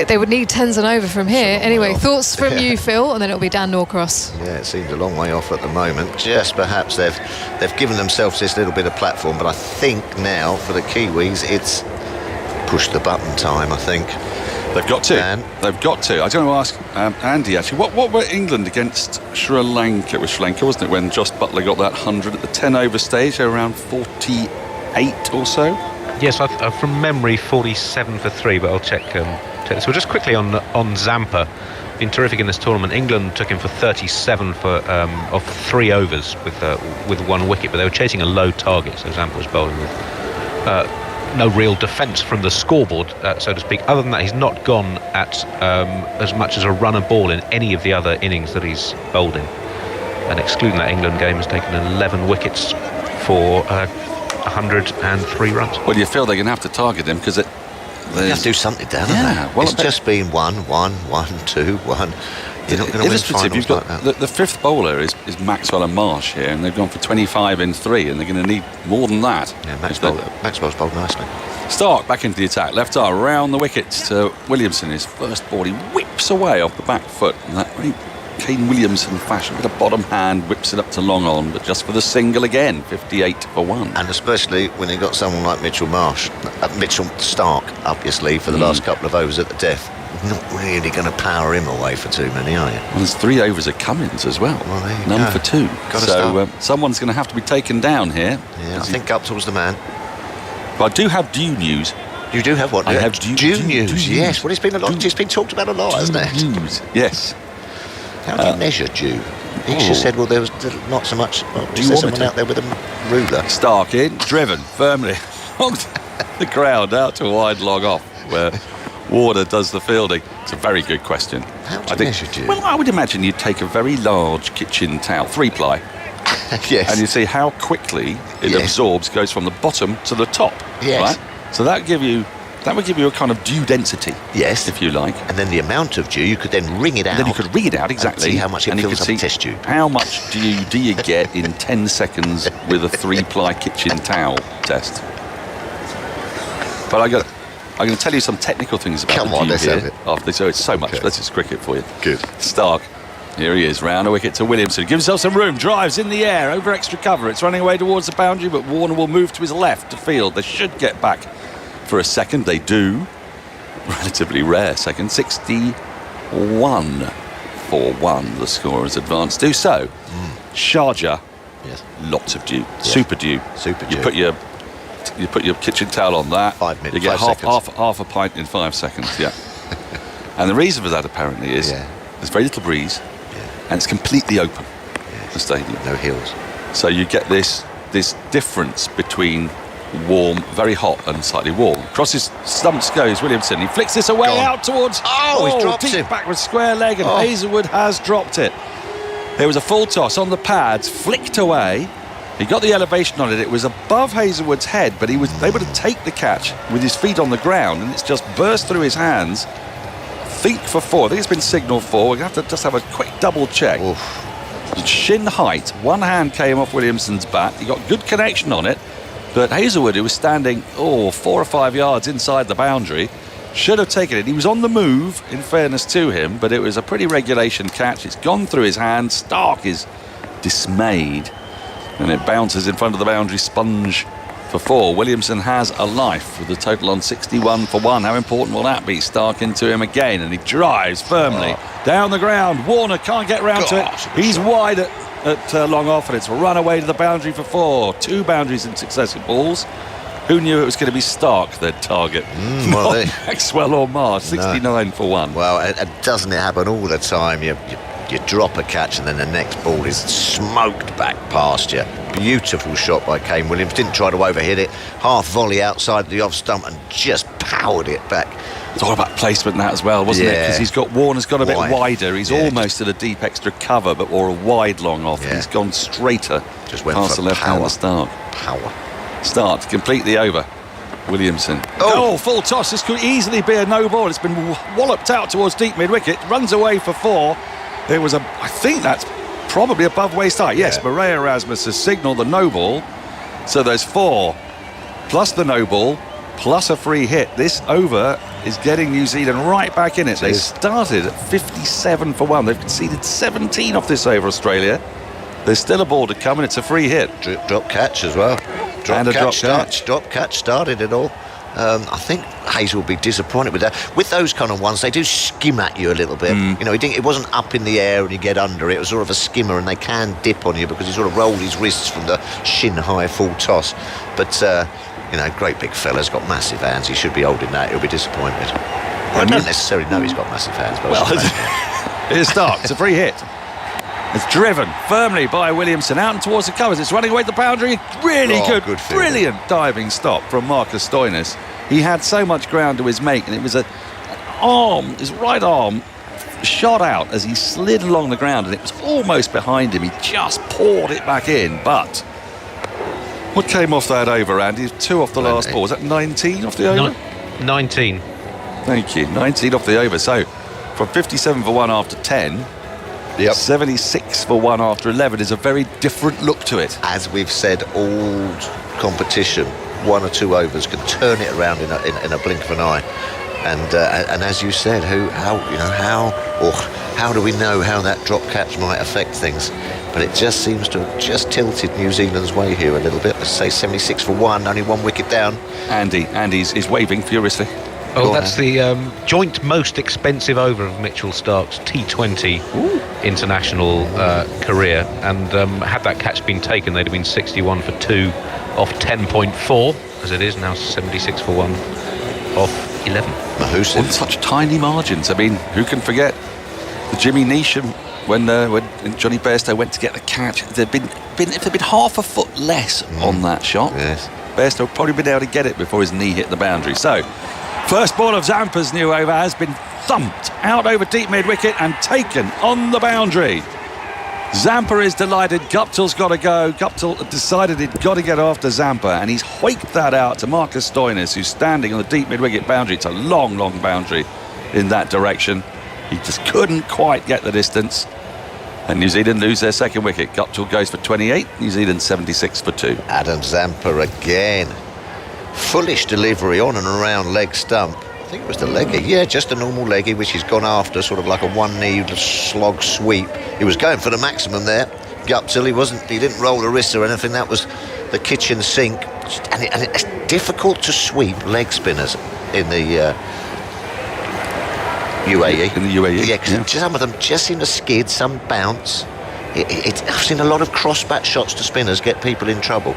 They would need 10s and over from here. Anyway, thoughts from you, Phil, and then it'll be Dan Norcross. Yeah, it seems a long way off at the moment. Just perhaps they've given themselves this little bit of platform, but I think now for the Kiwis it's push the button time, I think. They've got to. Dan? They've got to. I was going to ask Andy, actually, what were England against Sri Lanka? It was Sri Lanka, wasn't it, when Josh Buttler got that 100 at the 10 over stage, around 48 or so? Yes, from memory, 47 for 3, but I'll check this. Well, just quickly on Zampa, been terrific in this tournament. England took him for 37 off 3 overs with 1 wicket, but they were chasing a low target, so Zampa was bowling with no real defence from the scoreboard, so to speak. Other than that, he's not gone at as much as a run a ball in any of the other innings that he's bowled in. And excluding that England game, has taken 11 wickets for 103 runs. Well, you feel they're going to have to target him because They have to do something down there. Well, it's just been 1, 1, 1, 2, 1. You're not going to win finals you've got like that. the fifth bowler is Maxwell and Marsh here, and they've gone for 25 in 3, and they're going to need more than that. Yeah, Maxwell's bowled nicely. Starc back into the attack, left arm round the wickets to Williamson. His first ball, he whips away off the back foot in that very Kane Williamson fashion, with a bottom hand, whips it up to long on, but just for the single again, 58 for 1. And especially when you've got someone like Mitchell Starc up your sleeve for the last couple of overs at the death. Not really going to power him away for too many, are you? Well, there's 3 overs of Cummins as well. There you None go. for 2. So someone's going to have to be taken down here. Yeah, I think Guptill's the man. But I do have due news. You do have what? I have due news. Yes, well, it's been a lot. It's been talked about a lot, hasn't it? News. Yes. How do you measure due? Isha said, well, there was not so much. Well, Do is you there want me someone to? out there with a ruler? Starc in, driven firmly. the ground out to a wide long off where Warner does the fielding? It's a very good question. How do you measure dew? Well, I would imagine you'd take a very large kitchen towel, 3-ply, Yes. and you see how quickly it Yes. absorbs, goes from the bottom to the top. Yes. Right? So that would give you a kind of dew density, Yes. if you like. And then the amount of dew, you could then wring it out. And then you could read it out exactly. And see how much it and you fills could up a see test tube. How much do you get in 10 seconds with a 3-ply kitchen towel test? But I'm going to tell you some technical things about Come the on, dew let's here have it. after this. So it's so much. Okay. Let's just cricket for you. Good. Starc. Here he is, round a wicket to Williamson. Gives himself some room, drives in the air, over extra cover. It's running away towards the boundary, but Warner will move to his left to field. They should get back for a second. They do. Relatively rare second. 61 for 1. The score has advanced. Do so. Sharjah. Yes. Lots of dew. Super dew. Super You dew. put your kitchen towel on that. 5 minutes. You get 5 seconds. half a pint in 5 seconds. Yeah. And the reason for that apparently is there's very little breeze, and it's completely open. The stadium. No hills. So you get this difference between warm, very hot, and slightly warm. Crosses stumps goes Williamson. He flicks this away Gone. out towards. He's dropped deep him. back with square leg, and Hazlewood has dropped it. There was a full toss on the pads, flicked away. He got the elevation on it. It was above Hazlewood's head, but he was able to take the catch with his feet on the ground, and it's just burst through his hands. Think for 4. I think it's been signal 4. We're going to have to just have a quick double check. Shin height. One hand came off Williamson's bat. He got good connection on it, but Hazlewood, who was standing 4 or 5 yards inside the boundary, should have taken it. He was on the move, in fairness to him, but it was a pretty regulation catch. It's gone through his hand. Starc is dismayed, and it bounces in front of the boundary sponge for 4. Williamson has a life with a total on 61 for 1. How important will that be? Starc into him again, and he drives firmly down the ground. Warner can't get round to it. He's wide at long off, and it's run away to the boundary for 4. 2 boundaries in successive balls. Who knew it was going to be Starc, their target? Well, Not Maxwell or Marsh. 69 for 1. Well, and doesn't it happen all the time? You drop a catch and then the next ball is smoked back past you. Beautiful shot by Kane Williams. Didn't try to overhit it. Half volley outside the off stump and just powered it back. It's all about placement that as well, wasn't it? Because Warner's got a bit wider. He's almost at a deep extra cover, but or a wide long off. Yeah. He's gone straighter. Just went past for the left hand of Starc. Power. Starc completely over. Williamson. Full toss. This could easily be a no ball. It's been walloped out towards deep mid wicket. Runs away for 4. There was I think that's probably above waist height. Yes, Murray Erasmus has signalled the no ball. So there's 4 plus the no ball plus a free hit. This over is getting New Zealand right back in it. They started at 57 for 1. They've conceded 17 off this over, Australia. There's still a ball to come, and it's a free hit. Drop catch as well. And a drop catch. Drop catch started it all. I think Hayes will be disappointed with that. With those kind of ones, they do skim at you a little bit. You know, it wasn't up in the air and you get under it. It was sort of a skimmer, and they can dip on you because he sort of rolled his wrists from the shin-high full toss. But, great big fella's got massive hands. He should be holding that. He'll be disappointed. I don't necessarily know he's got massive hands. But Here's Starc. It's a free hit. It's driven firmly by Williamson out and towards the covers. It's running away to the boundary. Really good brilliant diving stop from Marcus Stoinis. He had so much ground to his make, and it was his right arm shot out as he slid along the ground, and it was almost behind him. He just poured it back in. But what came off that over, Andy? 2 off the last ball. Was that 19 off the over? 19. Thank you. 19 off the over. So from 57 for 1 after 10. 76 for 1 after 11 is a very different look to it. As we've said, all competition, 1 or 2 overs can turn it around in a blink of an eye. And as you said, how do we know how that drop catch might affect things? But it just seems to have just tilted New Zealand's way here a little bit. Let's say 76 for 1, only 1 wicket down. Andy's waving furiously. Oh, that's the joint most expensive over of Mitchell Starc's T20 international career. And had that catch been taken, they'd have been 61 for 2 off 10.4, as it is now 76 for 1 off 11. On such tiny margins. I mean, who can forget the Jimmy Neesham when Johnny Bairstow went to get the catch? If there'd been half a foot less on that shot, best, he'll probably been able to get it before his knee hit the boundary. So, first ball of Zampa's new over has been thumped out over deep mid-wicket and taken on the boundary. Zampa is delighted. Guptill's got to go. Guptill decided he'd got to get after Zampa, and he's hoiked that out to Marcus Stoinis, who's standing on the deep mid-wicket boundary. It's a long, long boundary in that direction. He just couldn't quite get the distance, and New Zealand lose their second wicket. Guptill goes for 28, New Zealand 76 for 2. Adam Zampa again. Foolish delivery on and around leg stump. I think it was the leggy. Yeah, just a normal leggy, which he's gone after, sort of like a one-knee slog sweep. He was going for the maximum there. Guptill, he didn't roll the wrist or anything. That was the kitchen sink. And it's difficult to sweep leg spinners in the UAE. In the UAE? Yeah, because some of them just seem to skid, some bounce. I've seen a lot of cross-bat shots to spinners get people in trouble.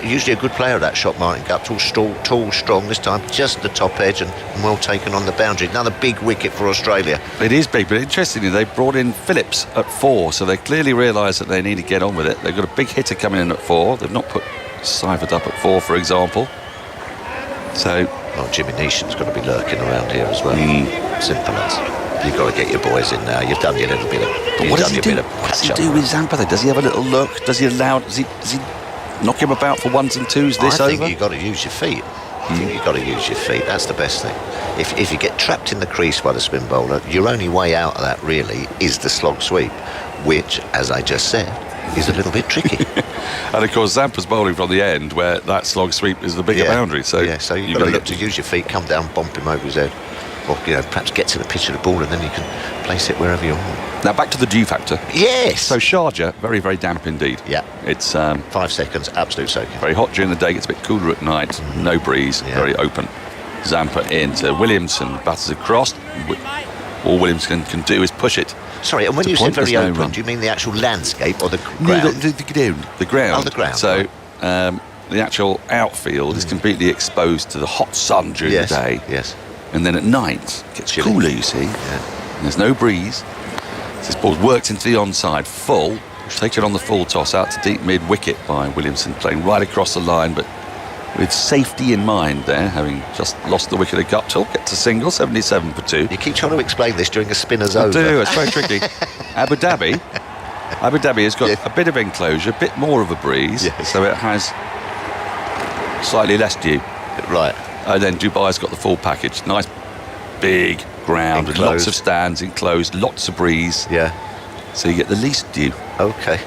Usually a good player of that shot, Martin Guptill, tall, strong this time, just the top edge and well taken on the boundary. Another big wicket for Australia. It is big, but interestingly, they brought in Phillips at 4, so they clearly realised that they need to get on with it. They've got a big hitter coming in at 4. They've not put Seifert up at 4, for example. So, Jimmy Neesham's got to be lurking around here as well. Simple as. You've got to get your boys in now. You've done your little bit of. But what does he do? What does he do with Zampa? Does he have a little look? Does he does he knock him about for ones and twos this over? I think you've got to use your feet. I think you've got to use your feet. That's the best thing. If you get trapped in the crease by the spin bowler, your only way out of that really is the slog sweep, which, as I just said, is a little bit tricky. And of course, Zampa's bowling from the end where that slog sweep is the bigger boundary. So so you've got to look to use your feet, come down, bump him over his head. Or, perhaps get to the pitch of the ball and then you can place it wherever you want. Now back to the dew factor. Yes. So Sharjah, very, very damp indeed. Yeah. It's 5 seconds, absolute soaking. very hot during the day, gets a bit cooler at night, no breeze, very open. Zampa in to Williamson, batters across. All Williamson can do is push it. Sorry, and when you said very open, do you mean the actual landscape or the ground? No, the ground. The ground. Oh, the ground. So the actual outfield is completely exposed to the hot sun during the day. Yes. And then at night, it gets cooler, you see. Yeah. And there's no breeze. This ball's worked into the onside, full. Taken on the full toss out to deep mid-wicket by Williamson, playing right across the line, but with safety in mind there, having just lost the wicket of Guptill. Gets a single, 77 for 2. You keep trying to explain this during a spinner's over. I do, it's very tricky. Abu Dhabi has got a bit of enclosure, a bit more of a breeze, so it has slightly less dew. Right. And then Dubai's got the full package. Nice big ground with lots of stands enclosed, lots of breeze. Yeah. So you get the least dew. Okay.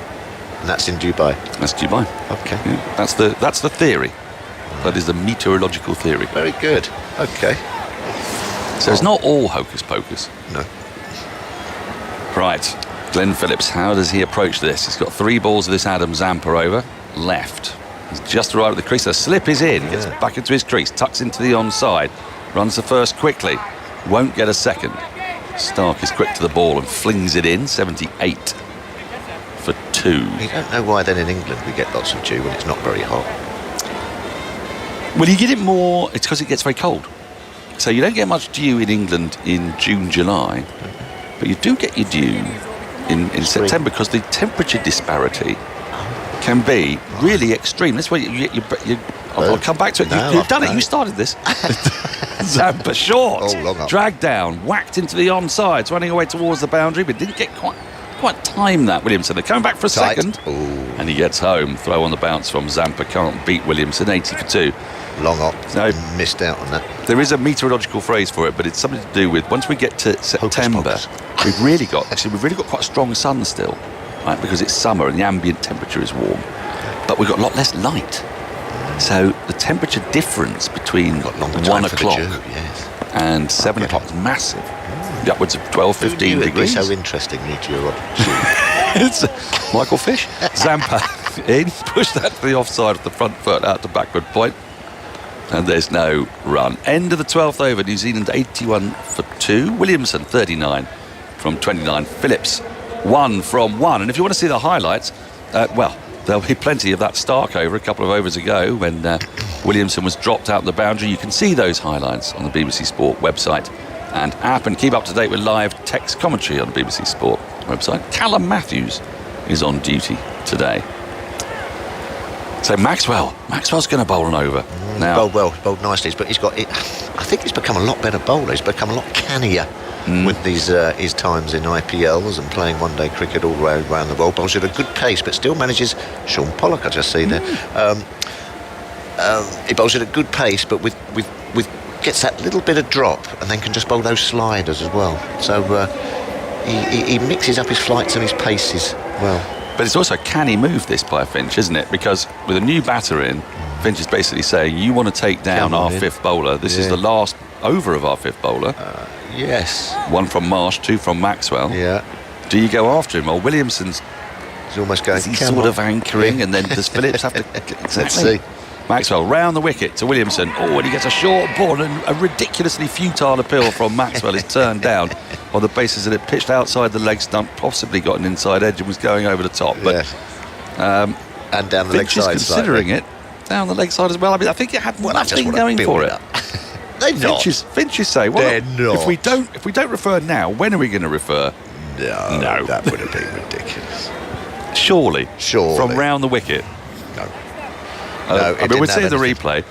And that's in Dubai. That's Dubai. Okay. Yeah, that's the theory. That is the meteorological theory. Very good. Okay. So it's not all hocus pocus. No. Right. Glenn Phillips, how does he approach this? He's got 3 balls of this Adam Zampa over. Left. He's just arrived at the crease. The slip is in. Gets back into his crease. Tucks into the onside. Runs the first quickly. Won't get a second. Starc is quick to the ball and flings it in. 78 for 2. You don't know why then in England we get lots of dew when it's not very hot. Well, you get it more. It's because it gets very cold. So you don't get much dew in England in June, July. But you do get your dew in September because the temperature disparity can be really extreme. That's why I'll come back to it. You've done it. You started this. Zampa short, long up. dragged down, whacked into the onsides, running away towards the boundary, but didn't get quite time that. Williamson, they're coming back for a second, and he gets home. Throw on the bounce from Zampa. Can't beat Williamson. 80 for 2. Long up. No, missed out on that. there is a meteorological phrase for it, but it's something to do with once we get to September, we've really got quite a strong sun still. Right, because it's summer and the ambient temperature is warm, but we've got a lot less light, so the temperature difference between 1 o'clock and 7 o'clock is massive. Upwards of 12, 15 degrees. It's so interesting, meteorology. It's Michael Fish. Zampa in, push that to the offside of the front foot out to backward point, and there's no run. End of the 12th over. New Zealand 81 for 2. Williamson 39 from 29. Phillips 1 from 1. And if you want to see the highlights, well, there'll be plenty of that Starc over a couple of overs ago when Williamson was dropped out the boundary. You can see those highlights on the BBC Sport website and app, and keep up to date with live text commentary on the BBC Sport website. Callum Matthews is on duty today. So Maxwell's going to bowl an over. Now, Bowled nicely, but he's got it. I think he's become a lot better bowler. He's become a lot cannier with these his times in IPLs and playing one-day cricket all around the world. Bowls at a good pace, but still manages. Sean Pollock, I just see there. He bowls at a good pace, but with gets that little bit of drop, and then can just bowl those sliders as well. So he mixes up his flights and his paces well. but it's also a canny move, this, by Finch, isn't it? Because with a new batter in, Finch is basically saying, you want to take down our fifth bowler. This is the last over of our fifth bowler. Yes. One from Marsh, two from Maxwell. Yeah. Do you go after him? Well, Williamson's He's almost going. he's sort of anchoring, and then does Phillips have to... Exactly. Let's see. Maxwell round the wicket to Williamson. Oh, and he gets a short ball, and a ridiculously futile appeal from Maxwell is turned down on the basis that it pitched outside the leg stump, possibly got an inside edge and was going over the top. But and down the leg Finch is side, considering it down the leg side as well. I mean, I think it had nothing going for it. They're not. Finch is saying, well, They're not. If we don't refer now, when are we going to refer? No, that would have been ridiculous. Surely. Surely. From round the wicket. No. I mean, we're seeing the replay.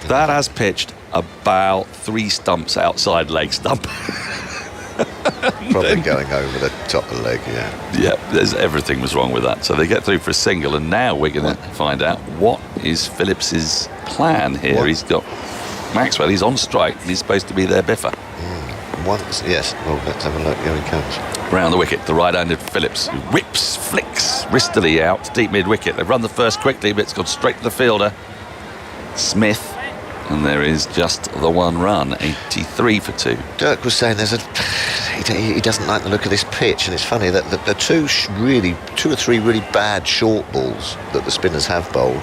That has pitched about 3 stumps outside leg stump. Probably going over the top of the leg, yeah. Yeah, everything was wrong with that. So they get through for a single, and now we're going to find out what is Phillips's plan here. What? He's got Maxwell, he's on strike, and he's supposed to be their biffer. Once, yes. Well, let's have a look. Here he comes. Round the wicket, the right-handed Phillips, who whips, flicks wristily out, deep mid-wicket. They've run the first quickly, but it's gone straight to the fielder, Smith, and there is just the one run, 83 for 2. Dirk was saying he doesn't like the look of this pitch, and it's funny that the two or three really bad short balls that the spinners have bowled,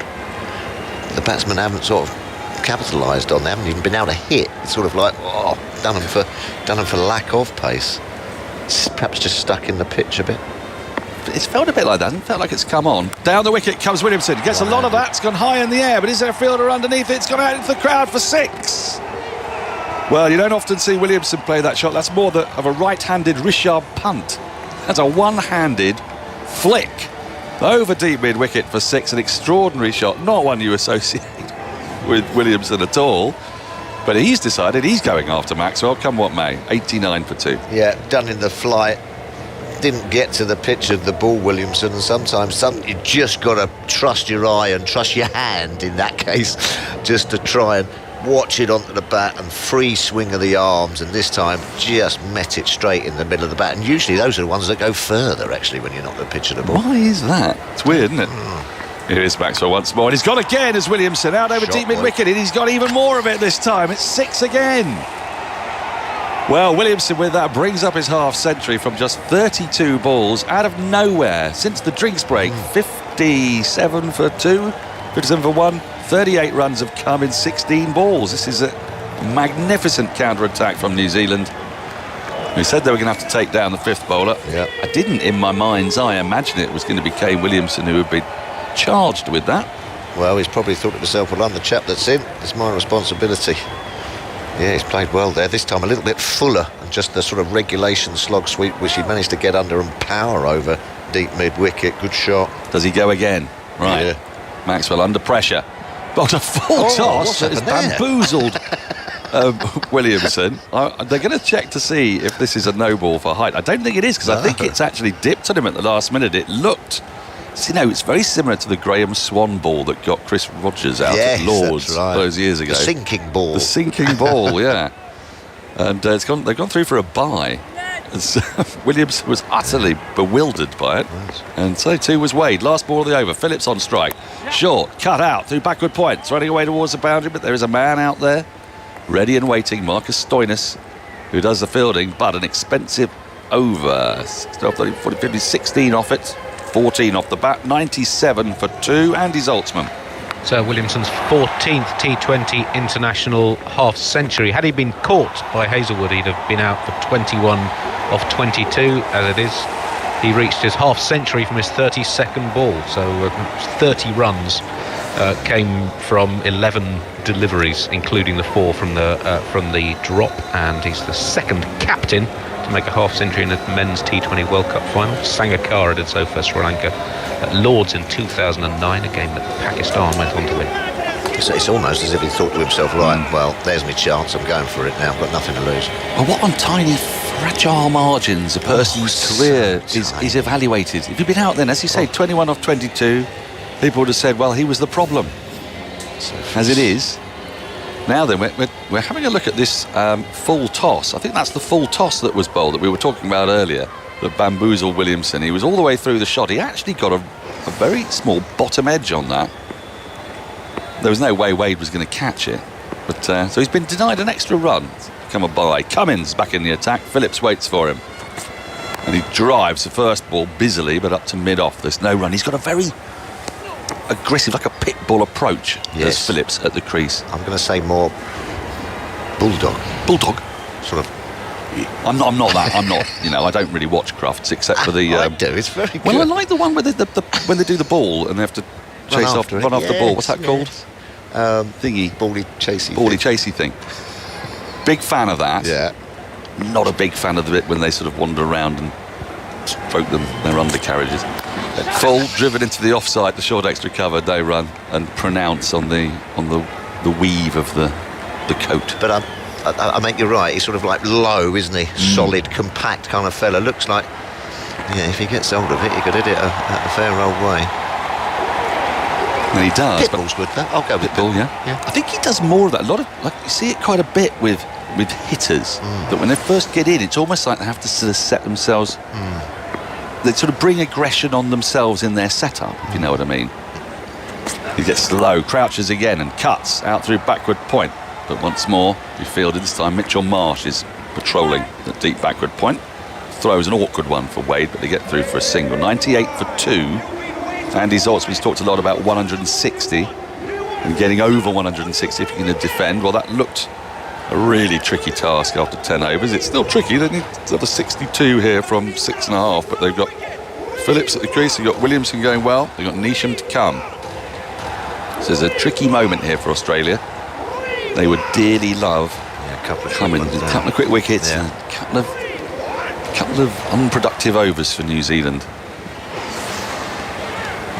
the batsmen haven't sort of capitalised on. They haven't even been able to hit. It's sort of like done them for lack of pace. It's perhaps just stuck in the pitch a bit. It's felt a bit like that. It felt like it's come on. Down the wicket comes Williamson. Gets a lot of that. It's gone high in the air, but is there a fielder underneath it? It's gone out into the crowd for 6. Well, you don't often see Williamson play that shot. That's more of a right-handed Richard punt. That's a one-handed flick over deep mid-wicket for 6. An extraordinary shot. Not one you associate with Williamson at all. But he's decided he's going after Maxwell, come what may. 89 for 2. Yeah, done in the flight. Didn't get to the pitch of the ball, Williamson. And sometimes you just got to trust your eye and trust your hand in that case, just to try and watch it onto the bat and free swing of the arms. And this time just met it straight in the middle of the bat. And usually those are the ones that go further, actually, when you're not the pitch of the ball. Why is that? It's weird, isn't it? Here is Maxwell once more, and he's gone again as Williamson out over deep mid-wicket, and he's got even more of it this time. It's 6 again. Well, Williamson with that brings up his half-century from just 32 balls out of nowhere since the drinks break. 57 for 2, 57 for 1, 38 runs have come in 16 balls. This is a magnificent counter-attack from New Zealand. We said they were going to have to take down the 5th bowler. Yep. I didn't, in my mind's eye, imagine it was going to be Kane Williamson who would be charged with that. Well, he's probably thought to himself, well, I'm the chap that's in. It's my responsibility. Yeah, he's played well there. This time a little bit fuller, and just the sort of regulation slog sweep which he managed to get under and power over deep mid-wicket. Good shot. Does he go again? Right. Yeah. Maxwell under pressure. But a full toss that has bamboozled Williamson. They're going to check to see if this is a no ball for height. I don't think it is, because I think it's actually dipped on him at the last minute. It looked... it's very similar to the Graham Swan ball that got Chris Rogers out at Lord's those years ago. The sinking ball. The sinking ball, yeah. And they've gone through for a bye. Williams was utterly bewildered by it. Right. And so too was Wade. Last ball of the over. Phillips on strike. Short, cut out through backward points. Running away towards the boundary, but there is a man out there. Ready and waiting. Marcus Stoinis, who does the fielding, but an expensive over. 30, 40, 50, 16 off it. 14 off the bat, 97 for 2, Andy Zaltzman. So Williamson's 14th T20 international half-century. Had he been caught by Hazlewood, he'd have been out for 21 off 22. As it is, he reached his half-century from his 32nd ball, so 30 runs came from 11 deliveries, including the 4 from the drop, and he's the second captain to make a half century in the men's T20 World Cup final. Sangakkara did so for Sri Lanka at Lords in 2009, a game that Pakistan went on to win. It's almost as if he thought to himself, right, well, there's my chance, I'm going for it now, I've got nothing to lose. Well, what on tiny, fragile margins a person's career is evaluated. If you'd been out then, as you say, 21 off 22, people would have said, well, he was the problem. As it is, now then, we're having a look at this full toss. I think that's the full toss that was bowled that we were talking about earlier, that bamboozled Williamson. He was all the way through the shot. He actually got a very small bottom edge on that. There was no way Wade was going to catch it. But so he's been denied an extra run. Come a bye. Cummins back in the attack. Phillips waits for him. And he drives the first ball busily, but up to mid-off. There's no run. He's got a very aggressive, like a pit bull approach. Yes. As Phillips at the crease. I'm going to say more bulldog. Bulldog? Sort of. I'm not that. I'm not. I don't really watch Crufts except for the. I do. It's very good. Well, I like the one where when they do the ball and they have to run after the ball. What's that called? Thingy. Bally chasey thing. Big fan of that. Yeah. Not a big fan of the bit when they sort of wander around and stroke their undercarriages. Full driven into the offside, the short extra cover, no run, and pronounce on the weave of the coat. But I mean, you're right. He's sort of like low, isn't he? Solid, compact kind of fella. Looks like, if he gets hold of it, he could hit it a fair old way. And he does. Pitbull's good, though. I'll go with Pitbull, yeah. I think he does more of that. A lot of, you see it quite a bit with hitters, that when they first get in, it's almost like they have to sort of set themselves. They sort of bring aggression on themselves in their setup, if you know what I mean. He gets low, crouches again, and cuts out through backward point. But once more, he fielded. This time, Mitchell Marsh is patrolling the deep backward point. Throws an awkward one for Wade, but they get through for a single. 98 for 2. Andy Zaltzman's talked a lot about 160 and getting over 160 if you're going to defend. Well, that looked a really tricky task after 10 overs. It's still tricky. They need another 62 here from 6.5, but they've got Phillips at the crease. They've got Williamson going well. They've got Neesham to come. So there's a tricky moment here for Australia. They would dearly love Cummins. A couple of quick wickets, and a couple of unproductive overs for New Zealand.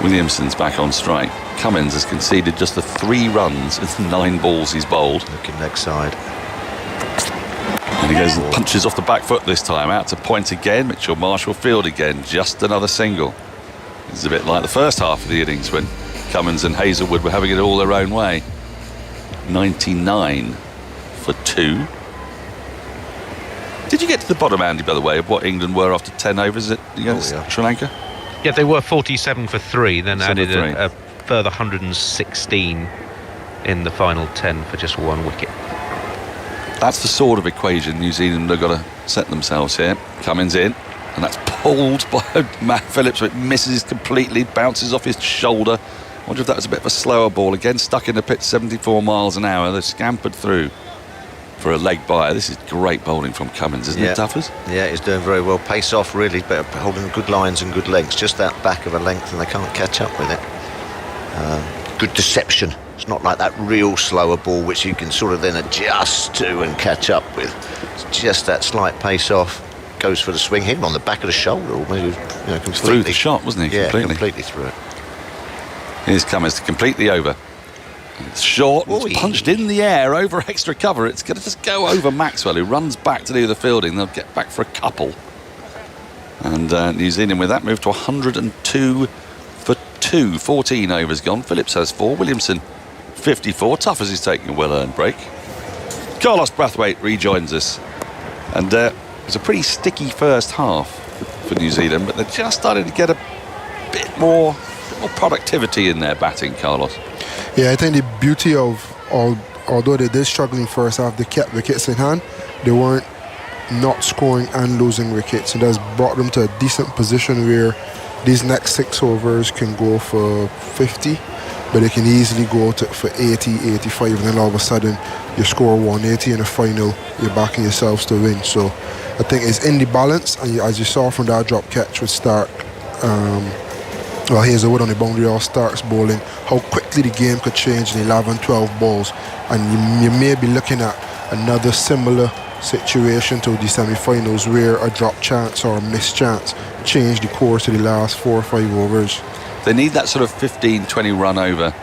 Williamson's back on strike. Cummins has conceded just the 3 runs in the 9 balls he's bowled. Looking leg side. And he goes and punches off the back foot this time. Out to point again. Mitchell Marsh will field again. Just another single. It's a bit like the first half of the innings when Cummins and Hazlewood were having it all their own way. 99 for 2. Did you get to the bottom, Andy, by the way, of what England were after 10 overs against Sri Lanka? Yeah, they were 47 for 3, then added 3. a further 116 in the final 10 for just 1 wicket. That's the sort of equation New Zealand have got to set themselves here. Cummins in, and that's pulled by Matt Phillips. It misses completely, bounces off his shoulder. I wonder if that was a bit of a slower ball. Again, stuck in the pitch, 74 miles an hour. They've scampered through for a leg biter. This is great bowling from Cummins, isn't it, Duffers? Yeah, he's doing very well. Pace off, really, but holding good lines and good lengths. Just that back of a length, and they can't catch up with it. Good deception. It's not like that real slower ball, which you can sort of then adjust to and catch up with. It's just that slight pace off. Goes for the swing, hit him on the back of the shoulder, or maybe completely through the shot, wasn't he? Yeah, completely through it. Here's Cummins to completely over. It's short, it's punched in the air over extra cover. It's going to just go over Maxwell, who runs back to do the fielding. They'll get back for a couple. And New Zealand with that move to 102 for 2. 14 overs gone. Phillips has 4. Williamson 54. Tough as he's taking a well-earned break. Carlos Brathwaite rejoins us. And it was a pretty sticky first half for New Zealand, but they're just starting to get a bit more productivity in their batting, Carlos. Yeah, I think the beauty of, although they did struggle in first half, they kept wickets in hand. They weren't not scoring and losing wickets. And that's brought them to a decent position where these next 6 overs can go for 50, but they can easily go for 80, 85, and then all of a sudden you score 180 in the final, you're backing yourselves to win. So I think it's in the balance, and as you saw from that drop catch with Starc, Hazlewood on the boundary, all Starc's bowling, how quick quickly the game could change in 11, 12 balls, and you may be looking at another similar situation to the semi-finals where a drop chance or a missed chance changed the course of the last 4 or 5 overs. They need that sort of 15-20 run over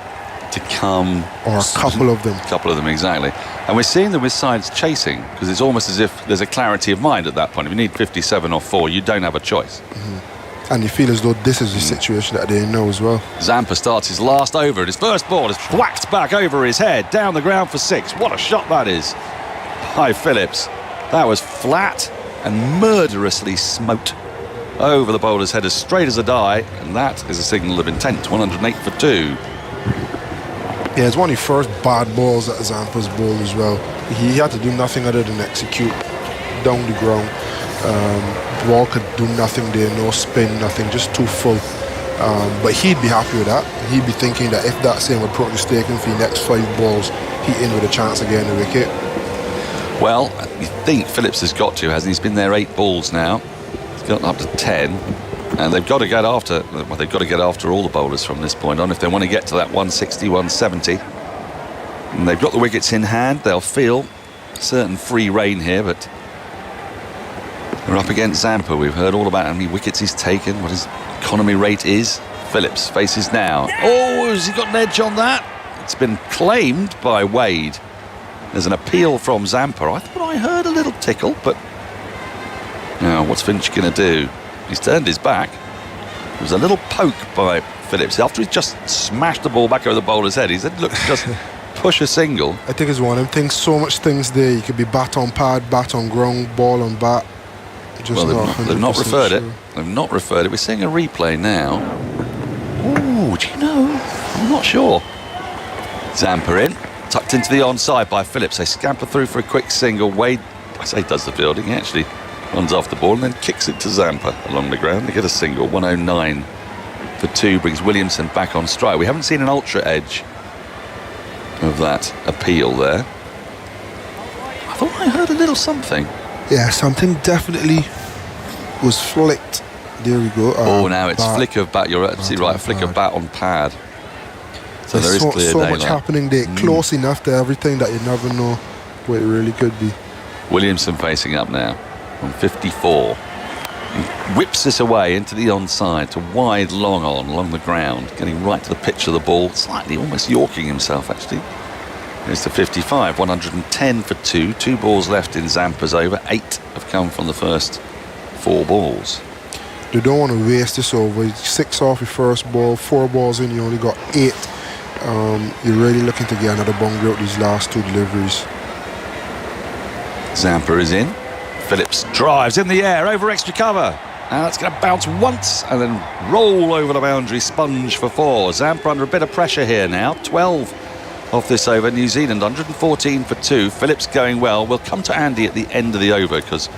to come. Or a couple of them. A couple of them, exactly. And we're seeing them with sides chasing, because it's almost as if there's a clarity of mind at that point. If you need 57 or 4, you don't have a choice. And you feel as though this is the situation that they know as well. Zampa starts his last over, and his first ball is whacked back over his head, down the ground for 6. What a shot that is by Phillips. That was flat and murderously smote over the bowler's head as straight as a die, and that is a signal of intent. 108 for 2. Yeah, it's one of the first bad balls that Zampa's ball as well. He had to do nothing other than execute down the ground. The ball could do nothing there, no spin, nothing, just too full. But he'd be happy with that. He'd be thinking that if that same approach is taken for the next 5 balls, he's in with a chance of getting the wicket. Well, you think Phillips has got to, hasn't he? He's been there 8 balls now. He's got up to 10. And they've got to get after, well, they've got to get after all the bowlers from this point on if they want to get to that 160, 170. And they've got the wickets in hand. They'll feel a certain free rein here, but we're up against Zampa. We've heard all about how many wickets he's taken, what his economy rate is. Phillips faces now. Oh, has he got an edge on that? It's been claimed by Wade. There's an appeal from Zampa. I thought I heard a little tickle, but now what's Finch going to do? He's turned his back. There was a little poke by Phillips after he just smashed the ball back over the bowler's head. He said, look, just push a single. I think it's one of them things, so much things there. You could be bat on pad, bat on ground, ball on bat. Just they've not referred sure. it. They've not referred it. We're seeing a replay now. Ooh, do you know? I'm not sure. Zampa in, tucked into the onside by Phillips. They scamper through for a quick single. Wade, I say, does the fielding. He actually runs off the ball and then kicks it to Zampa along the ground. They get a single. 109 for 2 brings Williamson back on strike. We haven't seen an ultra edge of that appeal there. I thought I heard a little something. Yeah, something definitely was flicked. There we go. Now it's flick of bat. You're absolutely right. Flick of bat on pad. So there is clear so daylight. much happening there. Close enough to everything that you never know what it really could be. Williamson facing up now on 54. He whips this away into the onside to wide long on along the ground, getting right to the pitch of the ball, slightly almost yorking himself actually. Here's to 55, 110 for 2. 2 balls left in Zampa's over. 8 have come from the first 4 balls. They don't want to waste this over. 6 off your first ball, 4 balls in, you only got 8. You're really looking to get another boundary out these last 2 deliveries. Zampa is in. Phillips drives in the air over extra cover. Now it's going to bounce once and then roll over the boundary, sponge for 4. Zampa under a bit of pressure here now. 12 off this over. New Zealand 114 for 2. Phillips going well. We'll come to Andy at the end of the over because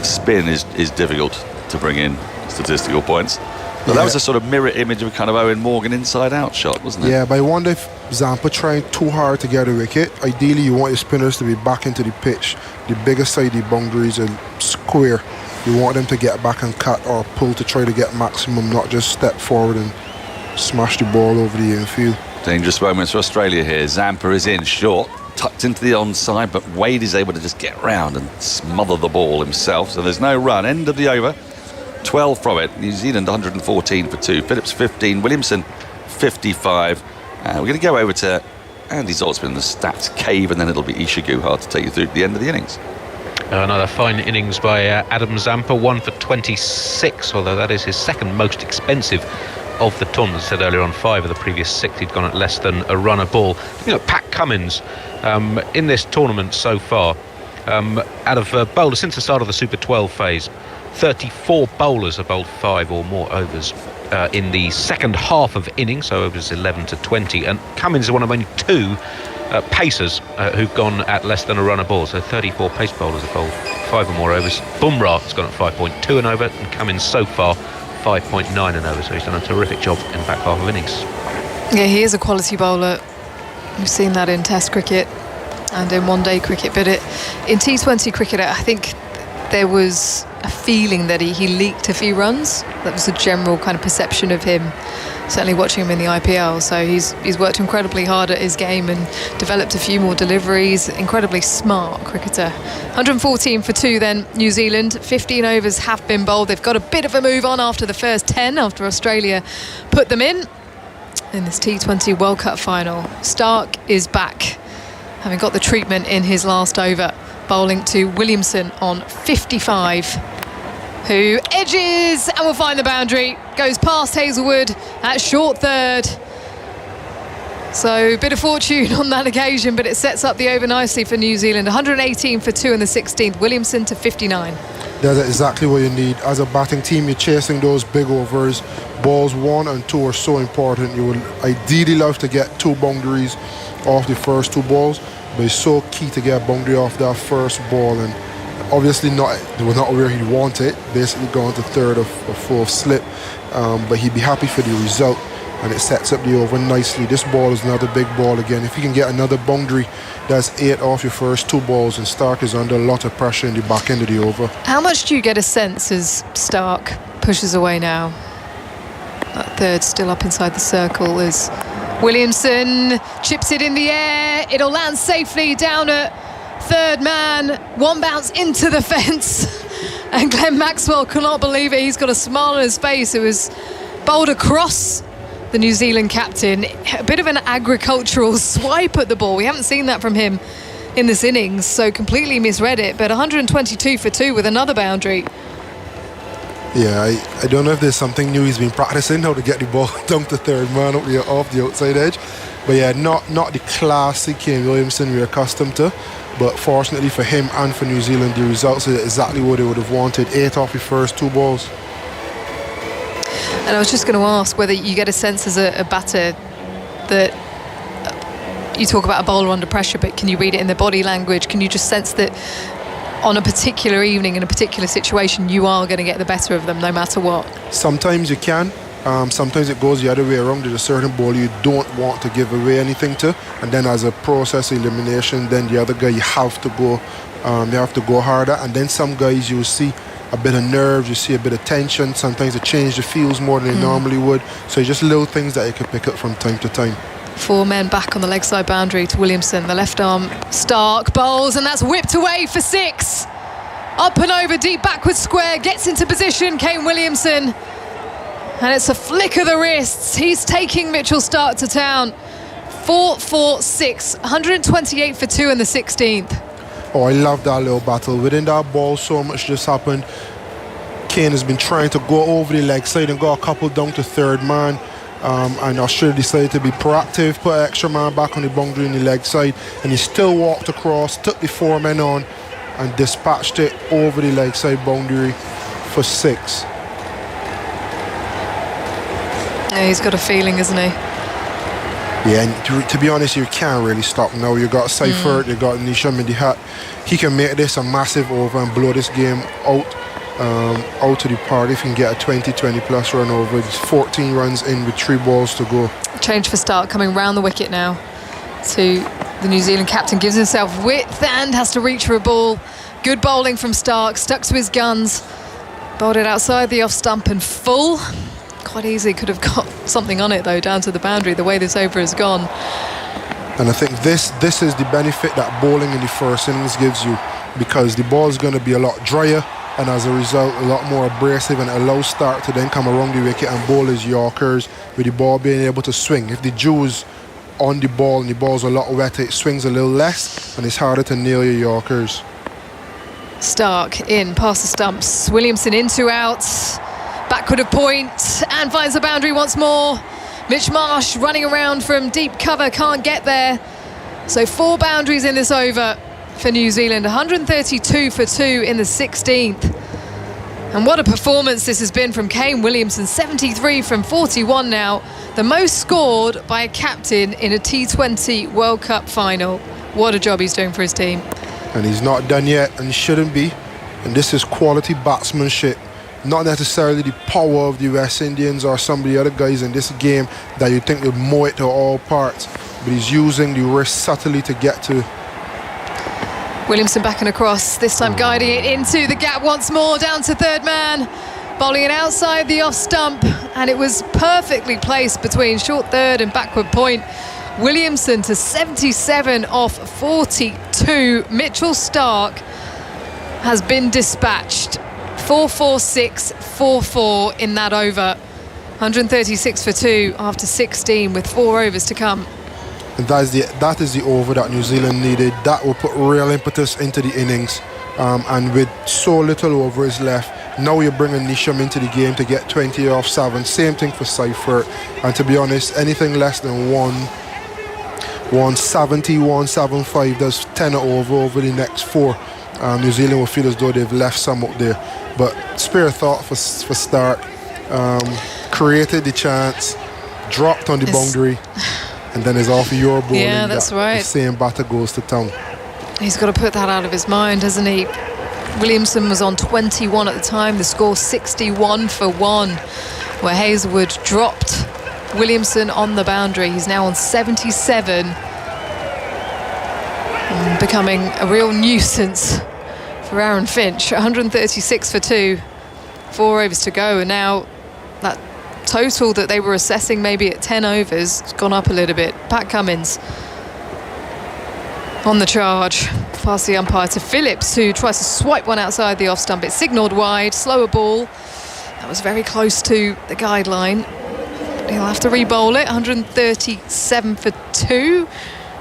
spin is difficult to bring in statistical points. But that was a sort of mirror image of a kind of Owen Morgan inside-out shot, wasn't it? Yeah, but I wonder if Zampa trying too hard to get a wicket. Ideally, you want your spinners to be back into the pitch. The bigger side, the boundaries are square. You want them to get back and cut or pull to try to get maximum, not just step forward and smash the ball over the infield. Dangerous moments for Australia here. Zampa is in short, tucked into the onside, but Wade is able to just get round and smother the ball himself. So there's no run. End of the over. 12 from it. New Zealand 114 for 2. Phillips 15. Williamson 55. We're going to go over to Andy Zoltzman in the stats cave, and then it'll be Isha Guhar to take you through to the end of the innings. Another fine innings by Adam Zampa, 1 for 26, although that is his second most expensive of the tournament. As I said earlier on, 5 of the previous 6 he'd gone at less than a run a ball. Looking at Pat Cummins in this tournament so far, out of bowlers since the start of the Super 12 phase, 34 bowlers have bowled 5 or more overs in the second half of innings, so overs 11 to 20, and Cummins is one of only 2 pacers who've gone at less than a run a ball. So 34 pace bowlers have bowled 5 or more overs. Bumrah has gone at 5.2 an over, and Cummins so far 5.9 an over, so he's done a terrific job in the back half of innings. Yeah, he is a quality bowler. We've seen that in Test cricket and in one-day cricket, but in T20 cricket, I think there was a feeling that he leaked a few runs. That was the general kind of perception of him certainly watching him in the IPL. So he's worked incredibly hard at his game and developed a few more deliveries. Incredibly smart cricketer. 114 for 2 then, New Zealand. 15 overs have been bowled. They've got a bit of a move on after the first 10, after Australia put them in this T20 World Cup final. Starc is back, having got the treatment in his last over, bowling to Williamson on 55, who edges and will find the boundary, goes past Hazlewood at short third. So a bit of fortune on that occasion, but it sets up the over nicely for New Zealand. 118 for 2 in the 16th, Williamson to 59. That's exactly what you need. As a batting team, you're chasing those big overs. Balls 1 and 2 are so important. You would ideally love to get 2 boundaries off the first 2 balls, but it's so key to get a boundary off that first ball. And obviously they were not where he wanted, basically going to third or fourth slip, but he'd be happy for the result, and it sets up the over nicely. This ball is another big ball again. If you can get another boundary, that's 8 off your first 2 balls, and Starc is under a lot of pressure in the back end of the over. How much do you get a sense as Starc pushes away now? That third still up inside the circle as Williamson chips it in the air. It'll land safely down at third man. One bounce into the fence, and Glenn Maxwell cannot believe it. He's got a smile on his face. It was bowled across the New Zealand captain. A bit of an agricultural swipe at the ball. We haven't seen that from him in this innings, so completely misread it. But 122 for 2 with another boundary. Yeah, I don't know if there's something new he's been practicing, how to get the ball down to third man off the outside edge. But yeah, not the classic Kane Williamson we're accustomed to. But fortunately for him and for New Zealand, the results are exactly what they would have wanted. 8 off the first 2 balls. And I was just going to ask whether you get a sense as a batter that you talk about a bowler under pressure, but can you read it in their body language? Can you just sense that on a particular evening, in a particular situation, you are going to get the better of them no matter what? Sometimes you can. Sometimes it goes the other way around. There's a certain ball you don't want to give away anything to, and then as a process of elimination, then the other guy you have to go harder. And then some guys you'll see a bit of nerves, you see a bit of tension. Sometimes they change the fields more than they normally would. So just little things that you can pick up from time to time. 4 men back on the leg side boundary to Williamson. The left arm Starc bowls, and that's whipped away for 6. Up and over, deep backwards square, gets into position, Kane Williamson. And it's a flick of the wrists. He's taking Mitchell Starc to town. 4-4-6, 128 for 2 in the 16th. Oh, I love that little battle. Within that ball, so much just happened. Kane has been trying to go over the leg side and go a couple down to third man. And Australia decided to be proactive, put an extra man back on the boundary in the leg side, and he still walked across, took the 4 men on, and dispatched it over the leg side boundary for 6. Yeah, he's got a feeling, isn't he? Yeah, and to be honest, you can't really stop now. You got Seifert, you got Neesham in the hat. He can make this a massive over and blow this game out to the park if he can get a 20 plus run over. It's 14 runs in with 3 balls to go. Change for Starc, coming round the wicket now to the New Zealand captain. Gives himself width and has to reach for a ball. Good bowling from Starc, stuck to his guns. Bowled it outside the off stump and full. Quite easily could have got something on it though, down to the boundary, the way this over has gone. And I think this is the benefit that bowling in the first innings gives you, because the ball is going to be a lot drier, and as a result a lot more abrasive, and allows Starc to then come around the wicket and bowl his Yorkers with the ball being able to swing. If the dew is on the ball and the ball's a lot wetter, it swings a little less and it's harder to nail your Yorkers. Starc in past the stumps, Williamson in 2 outs, backward of point and finds the boundary once more. Mitch Marsh running around from deep cover, can't get there. So 4 boundaries in this over for New Zealand. 132 for 2 in the 16th. And what a performance this has been from Kane Williamson. 73 from 41 now. The most scored by a captain in a T20 World Cup final. What a job he's doing for his team. And he's not done yet, and shouldn't be. And this is quality batsmanship. Not necessarily the power of the West Indians or some of the other guys in this game that you think will mow it to all parts. But he's using the wrist subtly to get to. Williamson back and across, this time guiding it into the gap once more, down to third man. Bowling it outside the off stump, and it was perfectly placed between short third and backward point. Williamson to 77 off 42. Mitchell Starc has been dispatched. 4-4-6, 4-4 in that over. 136 for 2 after 16 with 4 overs to come. And that is the over that New Zealand needed. That will put real impetus into the innings. And with so little overs left, now you're bringing Neesham into the game to get 20 off 7. Same thing for Seifert. And to be honest, anything less than 170, 175 does 10 over the next 4. New Zealand will feel as though they've left some up there. But spare thought for Starc. Created the chance, dropped on the boundary, and then is off your bowling. Yeah, that's right. The same batter goes to town. He's got to put that out of his mind, hasn't he? Williamson was on 21 at the time. The score 61 for 1, where Hazlewood dropped Williamson on the boundary. He's now on 77, and becoming a real nuisance for Aaron Finch. 136 for 2, 4 overs to go, and now that total that they were assessing maybe at 10 overs has gone up a little bit. Pat Cummins on the charge, past the umpire to Phillips, who tries to swipe one outside the off stump. It's signalled wide, slower ball. That was very close to the guideline. He'll have to re-bowl it. 137 for 2.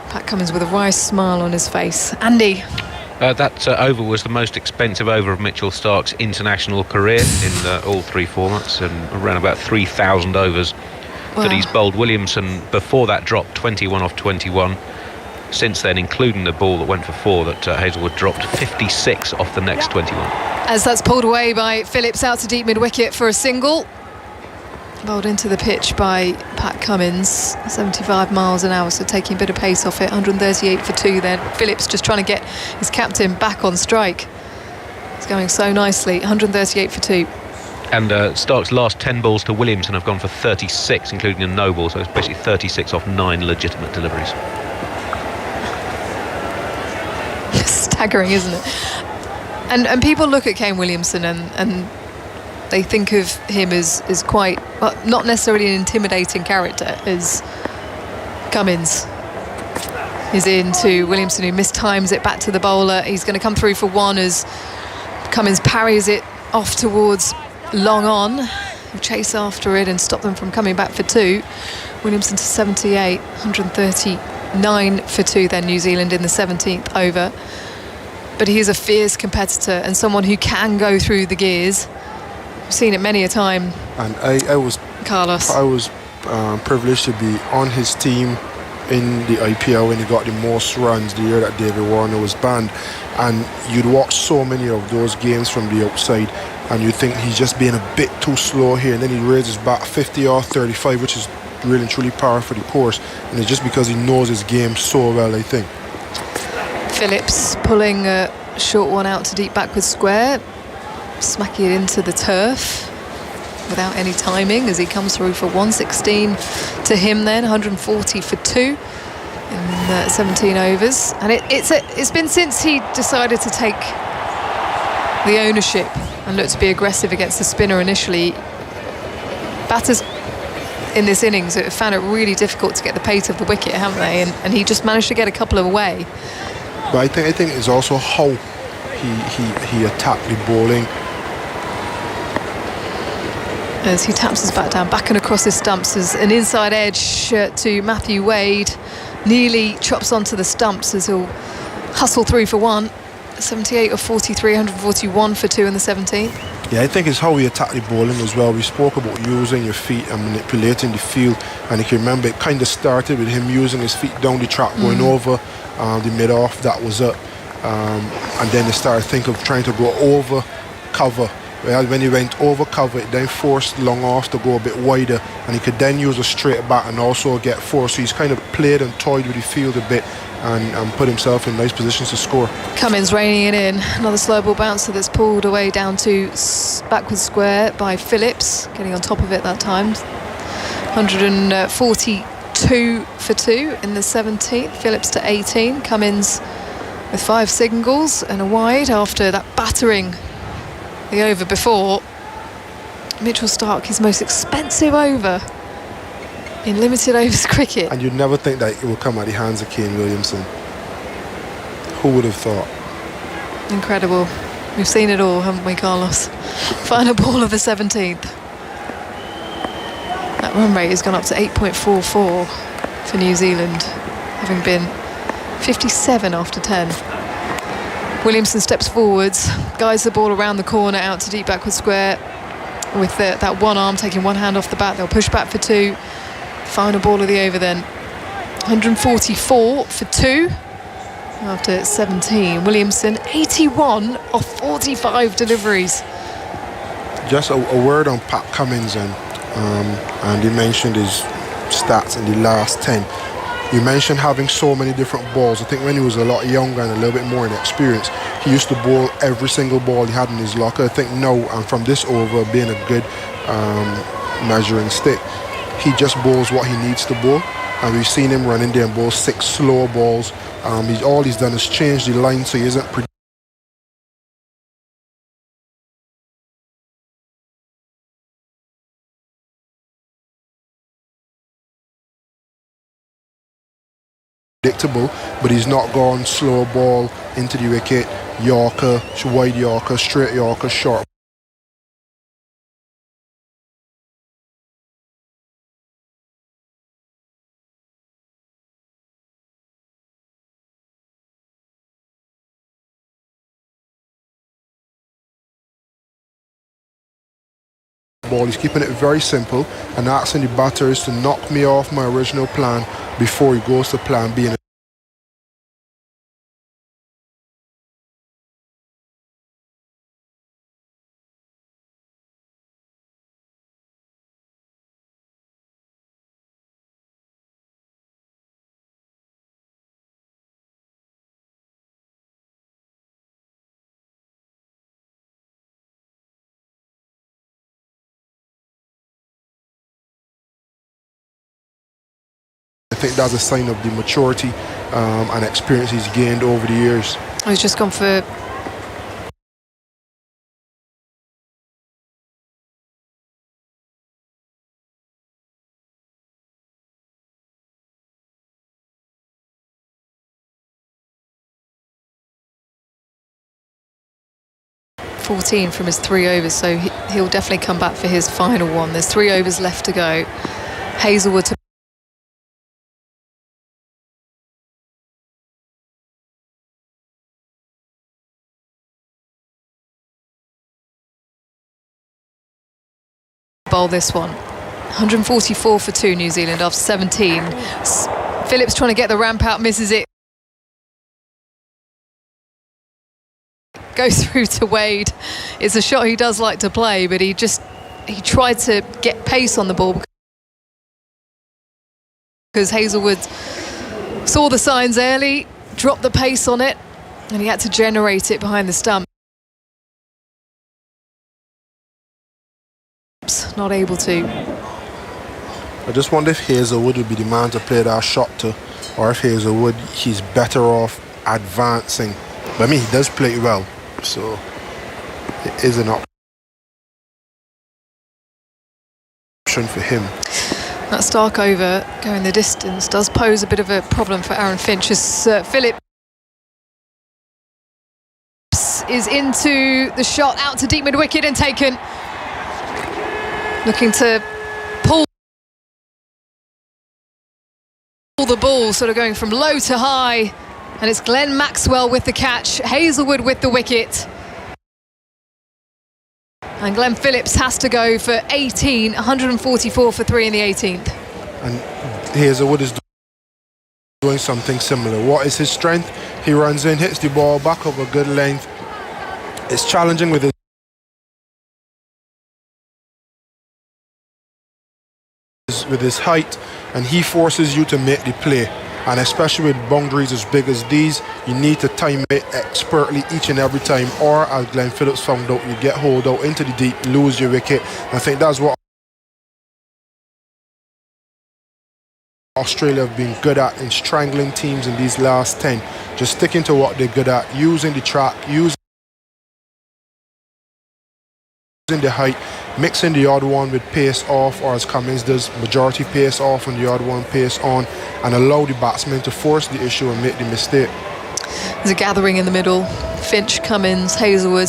Pat Cummins with a wry smile on his face. Andy. That over was the most expensive over of Mitchell Starc's international career in all 3 formats, and around about 3,000 overs that he's bowled. Williamson, before that drop, 21 off 21. Since then, including the ball that went for 4 that Hazlewood dropped, 56 off the next 21. As that's pulled away by Phillips out to deep mid-wicket for a single. Bowled into the pitch by Pat Cummins, 75 miles an hour, so taking a bit of pace off it. 138 for 2 then. Phillips just trying to get his captain back on strike. It's going so nicely. 138 for 2. And Starc's last 10 balls to Williamson have gone for 36, including a no ball, so it's basically 36 off 9 legitimate deliveries. Staggering, isn't it? And people look at Kane Williamson and they think of him as quite, well, not necessarily an intimidating character, as Cummins is into Williamson, who mistimes it back to the bowler. He's going to come through for 1 as Cummins parries it off towards long on. He'll chase after it and stop them from coming back for 2. Williamson to 78, 139 for 2 then New Zealand in the 17th over. But he is a fierce competitor and someone who can go through the gears. I've seen it many a time. And I was privileged to be on his team in the IPL when he got the most runs the year that David Warner was banned, and you'd watch so many of those games from the outside and you'd think he's just being a bit too slow here, and then he raises back 50 or 35, which is really and truly par for the course, and it's just because he knows his game so well, I think. Phillips pulling a short one out to deep backward square, smacking it into the turf without any timing as he comes through for 116 to him then. 140 for 2 in 17 overs, and it's been since he decided to take the ownership and look to be aggressive against the spinner initially. Batters in this innings have found it really difficult to get the pace of the wicket, haven't they? And he just managed to get a couple away. But I think it's also how he attacked the bowling. As he taps his bat down, back and across his stumps as an inside edge to Matthew Wade. Nearly chops onto the stumps as he'll hustle through for 1. 78 of 43, 141 for 2 in the 17th. Yeah, I think it's how we attack the bowling as well. We spoke about using your feet and manipulating the field, and if you remember, it kind of started with him using his feet down the track, going over the mid-off, that was up, and then they started thinking of trying to go over cover. Well, when he went over cover, it then forced long off to go a bit wider, and he could then use a straight bat and also get 4. So he's kind of played and toyed with the field a bit and put himself in nice positions to score. Cummins reining it in. Another slow ball bouncer that's pulled away down to backward square by Phillips, getting on top of it that time. 142 for 2 in the 17th. Phillips to 18. Cummins with 5 singles and a wide after that battering the over before. Mitchell Starc his most expensive over in limited overs cricket. And you'd never think that it would come at the hands of Kane Williamson. Who would have thought? Incredible. We've seen it all, haven't we, Carlos? Final ball of the 17th. That run rate has gone up to 8.44 for New Zealand, having been 57 after 10. Williamson steps forwards, guides the ball around the corner out to deep backward square with that one arm taking one hand off the bat. They'll push back for 2. Final ball of the over then. 144 for 2 after 17. Williamson 81 of 45 deliveries. Just a word on Pat Cummins, and he mentioned his stats in the last 10. You mentioned having so many different balls. I think when he was a lot younger and a little bit more inexperienced, he used to bowl every single ball he had in his locker. I think now, and from this over being a good measuring stick, he just bowls what he needs to bowl. And we've seen him run in there and bowl 6 slow balls. All he's done is change the line so he isn't predictable, but he's not gone slow ball into the wicket, Yorker, wide Yorker, straight Yorker, short. Ball. He's keeping it very simple and asking the batters to knock me off my original plan before he goes to plan B. I think that's a sign of the maturity and experience he's gained over the years. He's just gone for .14 from his 3 overs, so he'll definitely come back for his final one. There's 3 overs left to go. Hazlewood to bowl this one. 144 for 2 New Zealand after 17. Phillips trying to get the ramp out, misses it. Goes through to Wade. It's a shot he does like to play, but he tried to get pace on the ball because Hazlewood saw the signs early, dropped the pace on it, and he had to generate it behind the stump. Not able to. I just wonder if Hazlewood would be the man to play that shot to, or if Hazlewood, he's better off advancing. But I mean, he does play well, so it is an option for him. That Starc over going the distance does pose a bit of a problem for Aaron Finch as Phillips is into the shot out to deep mid-wicket and taken. Looking to pull the ball, sort of going from low to high, and it's Glenn Maxwell with the catch, Hazlewood with the wicket. And Glenn Phillips has to go for 18, 144 for 3 in the 18th. And Hazlewood is doing something similar. What is his strength? He runs in, hits the ball back over good length. It's challenging with his height, and he forces you to make the play. And especially with boundaries as big as these, you need to time it expertly each and every time, or as Glenn Phillips found out, you get hauled out into the deep, lose your wicket. I think that's what Australia have been good at in strangling teams in these last 10. Just sticking to what they're good at, using the track, using the height, mixing the odd one with pace off, or as Cummins does, majority pace off and the odd one pace on, and allow the batsman to force the issue and make the mistake. There's a gathering in the middle. Finch, Cummins, Hazlewood.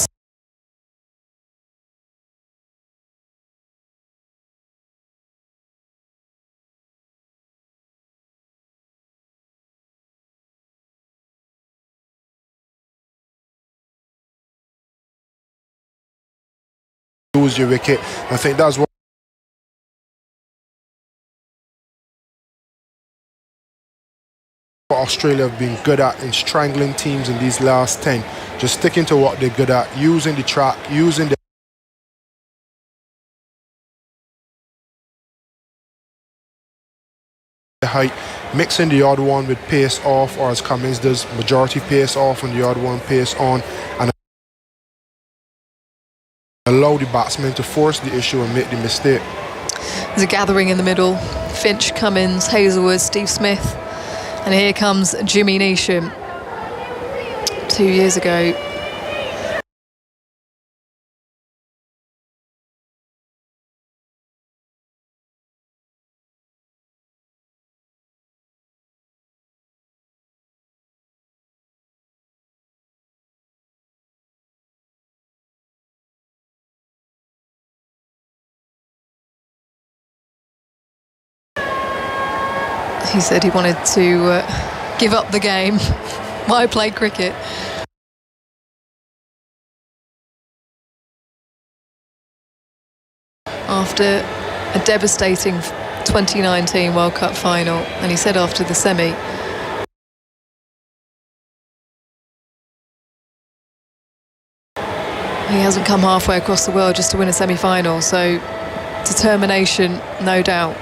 Lose your wicket. I think that's what Australia have been good at in strangling teams in these last 10. Just sticking to what they're good at, using the track, using the height, mixing the odd one with pace off, or as Cummins does, majority pace off and the odd one pace on, and allow the batsman to force the issue and make the mistake. There's a gathering in the middle. Finch, Cummins, Hazlewood, Steve Smith. And here comes Jimmy Neesham. 2 years ago. He said he wanted to give up the game. Why play cricket? After a devastating 2019 World Cup final, and he said after the semi, he hasn't come halfway across the world just to win a semi-final, so determination, no doubt.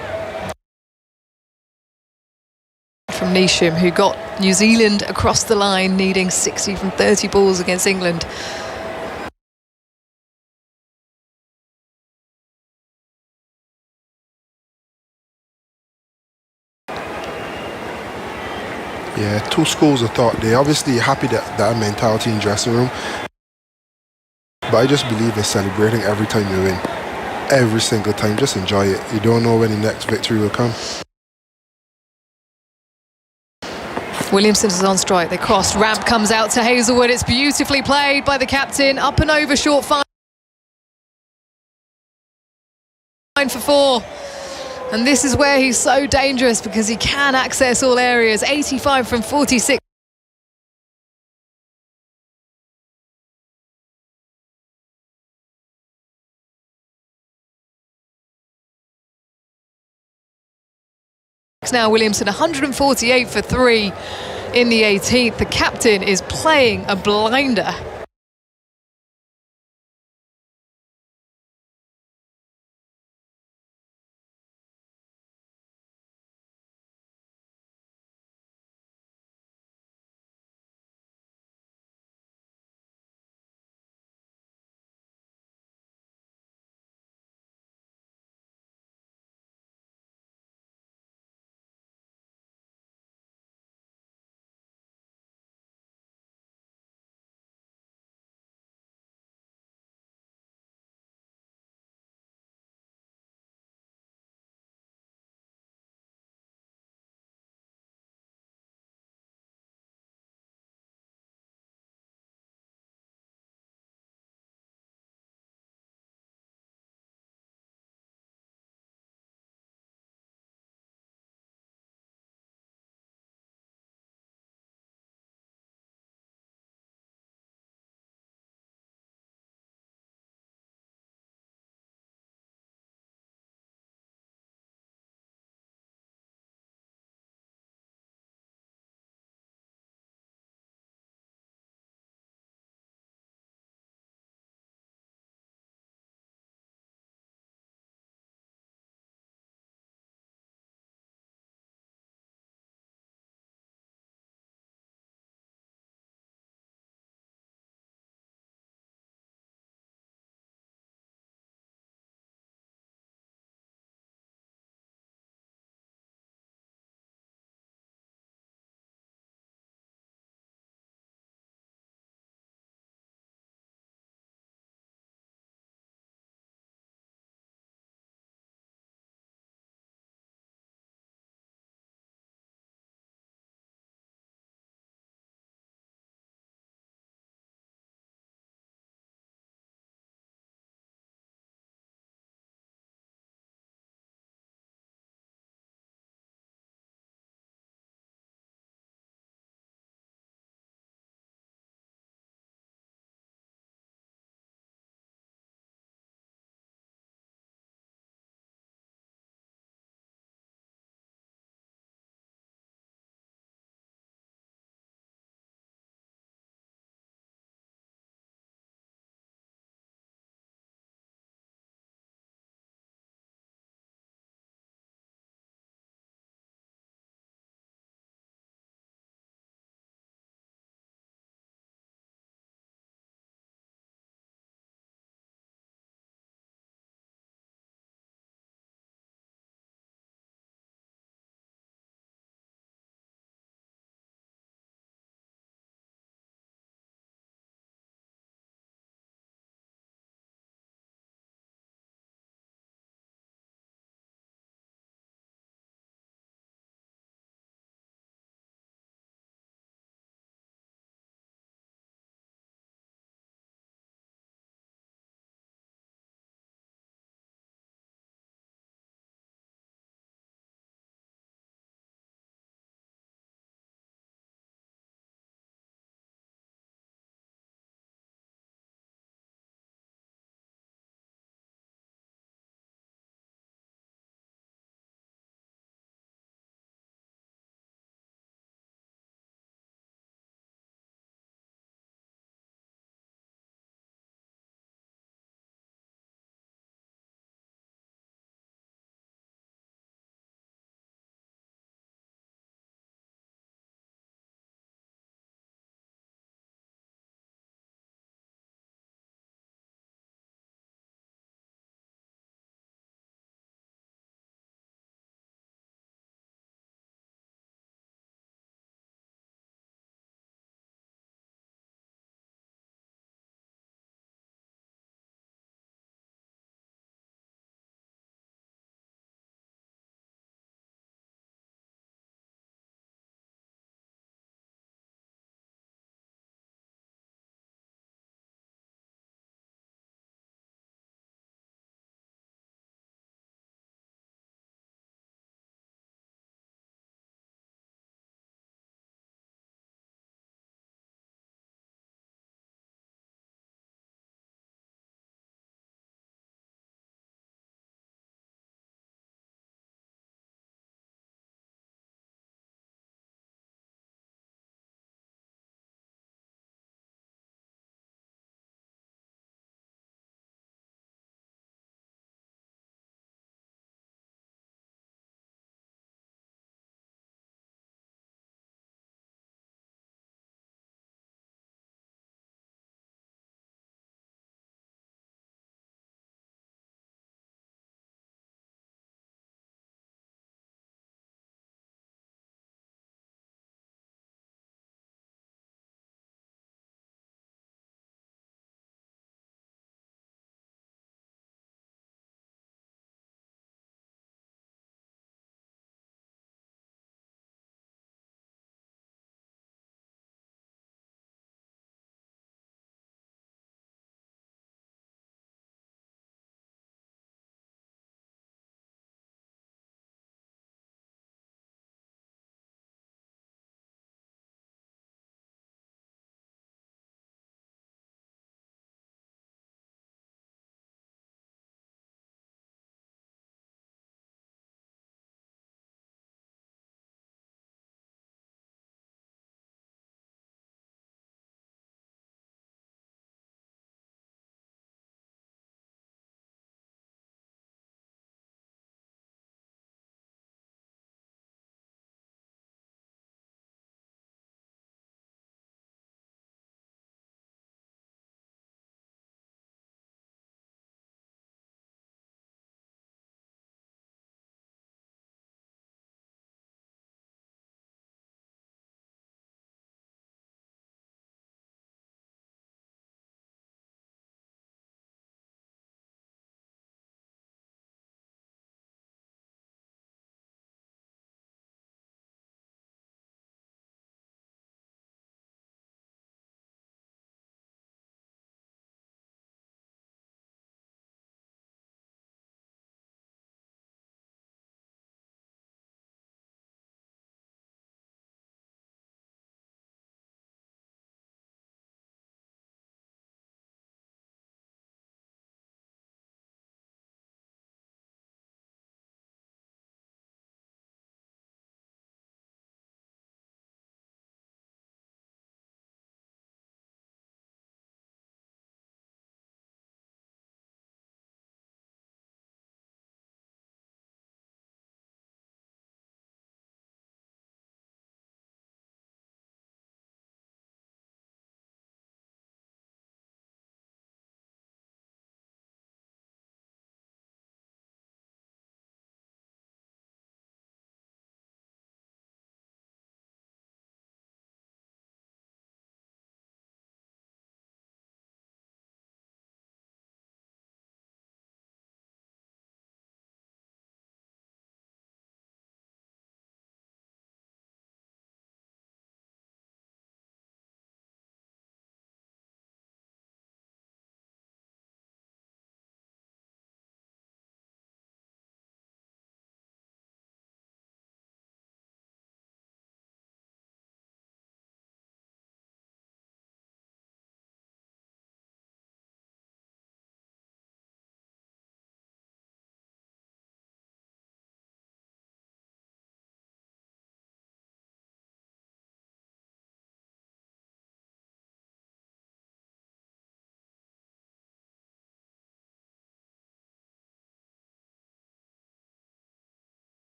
From Neesham, who got New Zealand across the line, needing 60 from 30 balls against England. Yeah, two schools of thought. They're obviously happy that mentality in dressing room, but I just believe in celebrating every time you win. Every single time, just enjoy it. You don't know when the next victory will come. Williamson is on strike. They crossed. Ramp comes out to Hazlewood. It's beautifully played by the captain. Up and over short fine for 4. And this is where he's so dangerous, because he can access all areas. 85 from 46. Now Williamson 148 for 3 in the 18th. The captain is playing a blinder.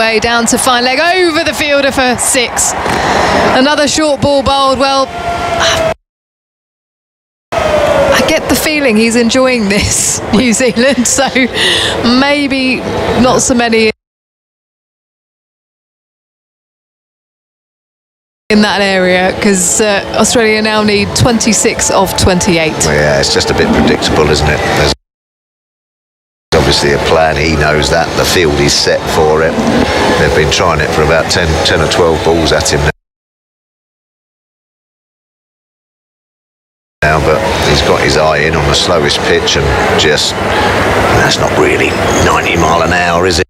away, down to fine leg, over the fielder for 6. Another short ball bowled. Well, I get the feeling he's enjoying this, New Zealand, so maybe not so many in that area, because Australia now need 26 of 28. Well, yeah, it's just a bit predictable, isn't it? There's obviously a plan. He knows that. The field is set for it. They've been trying it for about 10 or 12 balls at him now, but he's got his eye in on the slowest pitch, and just, that's not really 90 mile an hour, is it?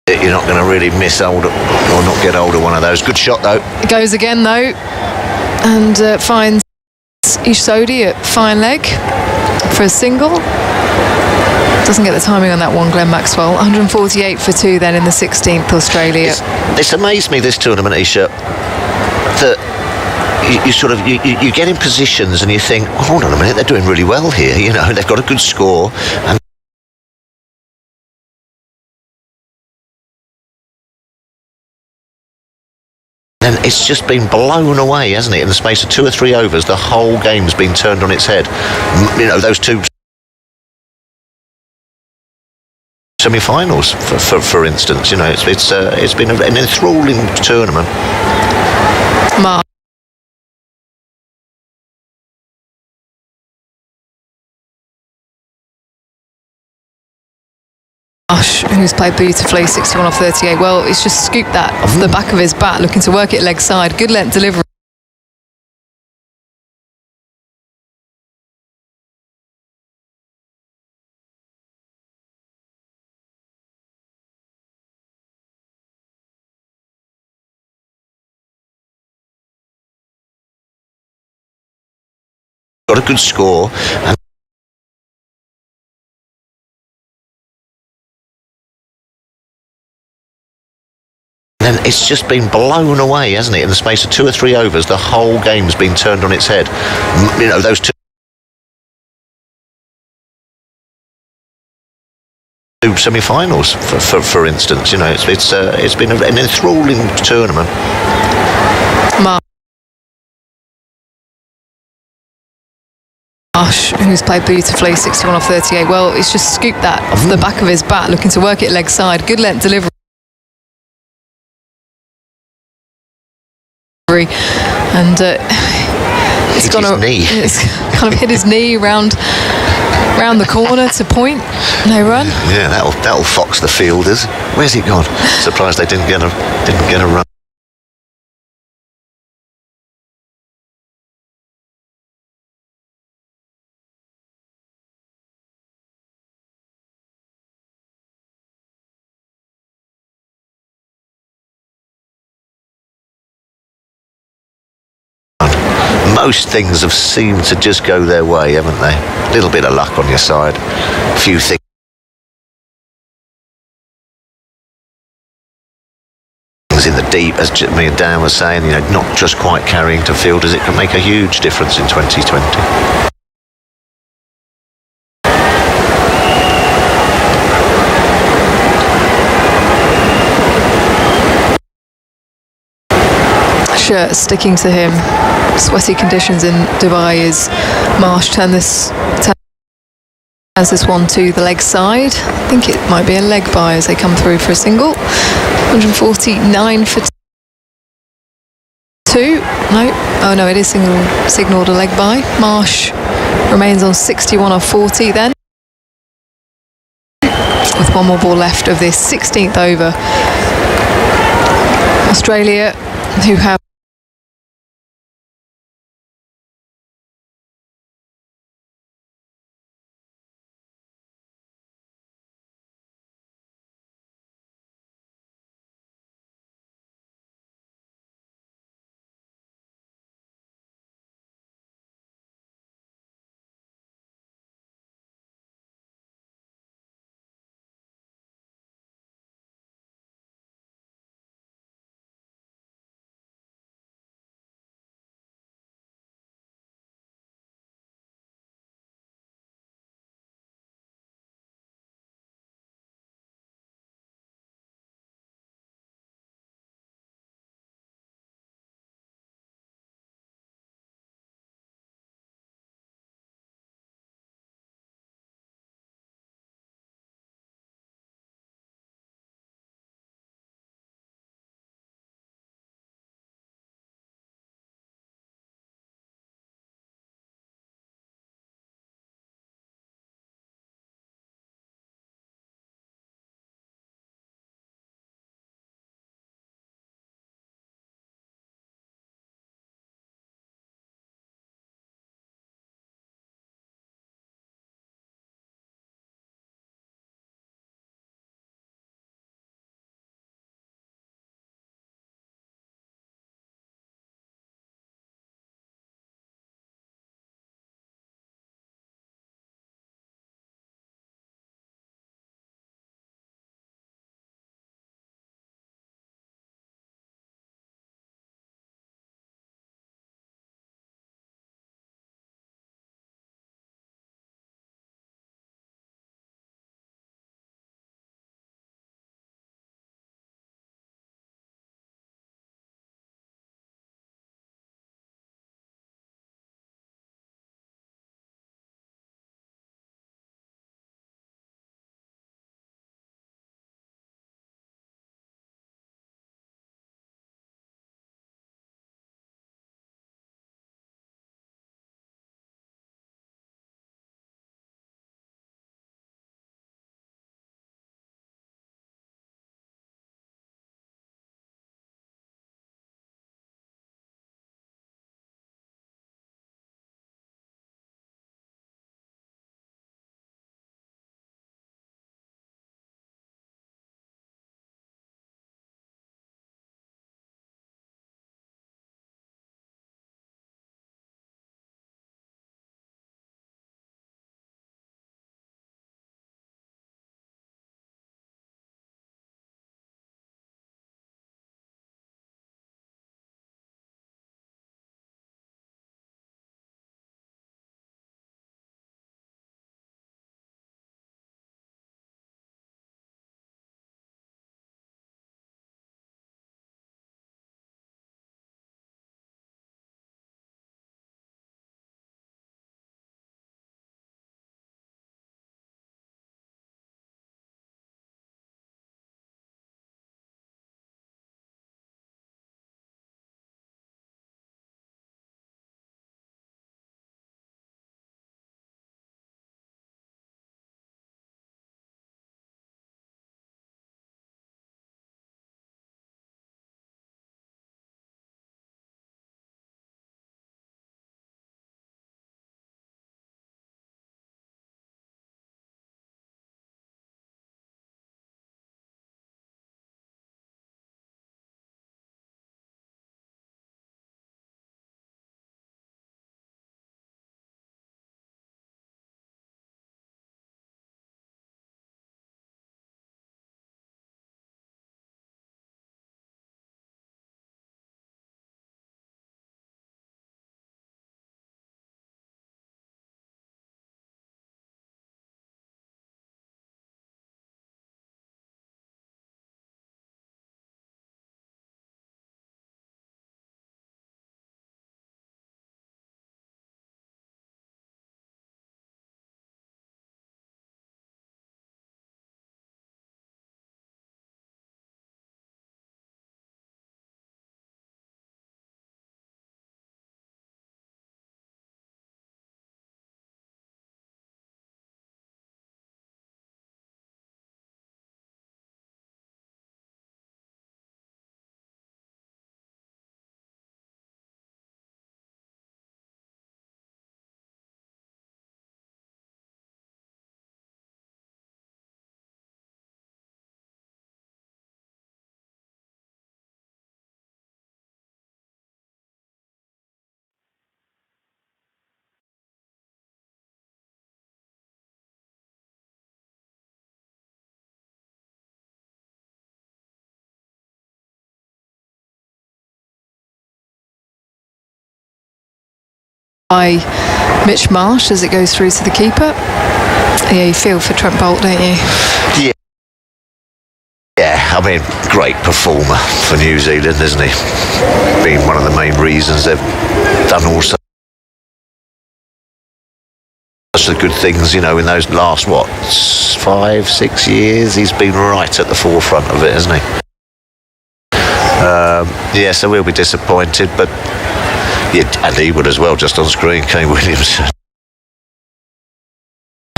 You're not going to really miss hold or not get hold of one of those. Good shot though. It goes again though, and finds Sodhi at fine leg for a single. Doesn't get the timing on that one, Glenn Maxwell. 148 for 2 then in the 16th, Australia. It's amazed me, this tournament, Isha, that you sort of you get in positions and you think, oh, hold on a minute, they're doing really well here. You know, they've got a good score, and then it's just been blown away, hasn't it? In the space of 2 or 3 overs, the whole game's been turned on its head. You know, those 2 semi-finals, for instance. You know, it's been an enthralling tournament. Marsh, who's played beautifully, 61 off 38. Well, he's just scooped that off the back of his bat, looking to work it leg side. Good length delivery. Got a good score, and then it's just been blown away, hasn't it? In the space of 2 or 3 overs, the whole game's been turned on its head. You know, those 2 semi-finals, for instance. You know, it's been an enthralling tournament. Marsh, who's played beautifully, 61 off 38. Well, he's just scooped that off the back of his bat, looking to work it leg side. Good length delivery. And it's kind of hit his knee round the corner to point. No run. Yeah, that'll fox the fielders. Where's it gone? Surprised they didn't get a run. Most things have seemed to just go their way, haven't they? A little bit of luck on your side. A few things in the deep, as me and Dan was saying, you know, not just quite carrying to fielders. It can make a huge difference in 2020. Shirt sticking to him. Sweaty conditions in Dubai as Marsh turns this one to the leg side. I think it might be a leg by as they come through for a single. 149 for 2. No. Oh no, it is signalled a leg by. Marsh remains on 61 off 40 then, with one more ball left of this 16th over. Australia, who have by Mitch Marsh as it goes through to the keeper. Yeah, you feel for Trent Boult, don't you? Yeah. Yeah, I mean, great performer for New Zealand, isn't he? Being one of the main reasons they've done also such good things, you know, in those last, 5-6 years. He's been right at the forefront of it, hasn't he? Yeah, so we'll be disappointed, but yeah, and he would as well, just on screen, Kane Williamson.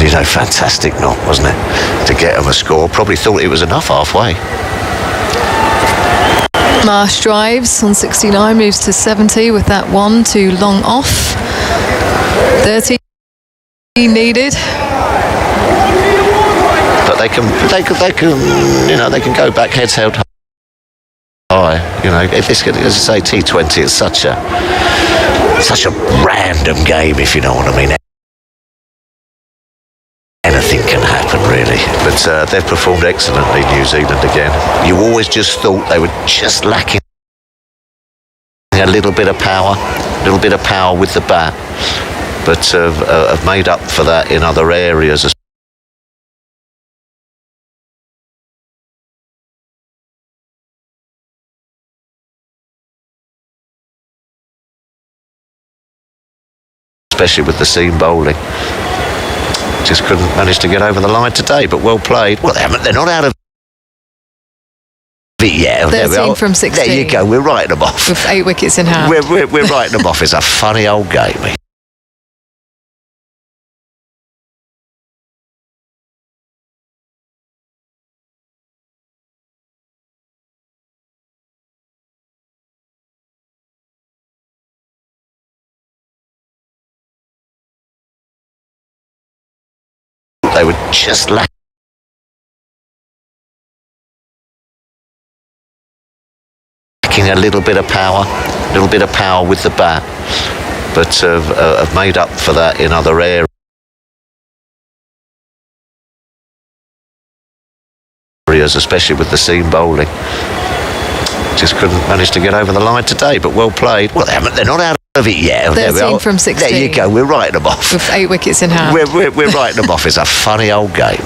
You know, fantastic knock, wasn't it? To get him a score. Probably thought it was enough halfway. Marsh drives on 69, moves to 70 with that 1 too long off. 30 needed. But they can, you know, they can go back heads held high. You know, if it's, as I say, T20, it's such a random game, if you know what I mean. Anything can happen, really. But they've performed excellently, New Zealand, again. You always just thought they were just lacking a little bit of power with the bat, but have made up for that in other areas. Especially with the seam bowling. Just couldn't manage to get over the line today, but well played. Well, they're not out of it yet. 13 from 16. There you go, we're writing them off. With 8 wickets in hand. We're writing them off. It's a funny old game. They were just lacking a little bit of power with the bat, but have made up for that in other areas, especially with the seam bowling. Just couldn't manage to get over the line today, but well played. Well, they're not out of it yet. 13 from 16. There you go, we're writing them off. With 8 wickets in hand. We're writing them off. It's a funny old game.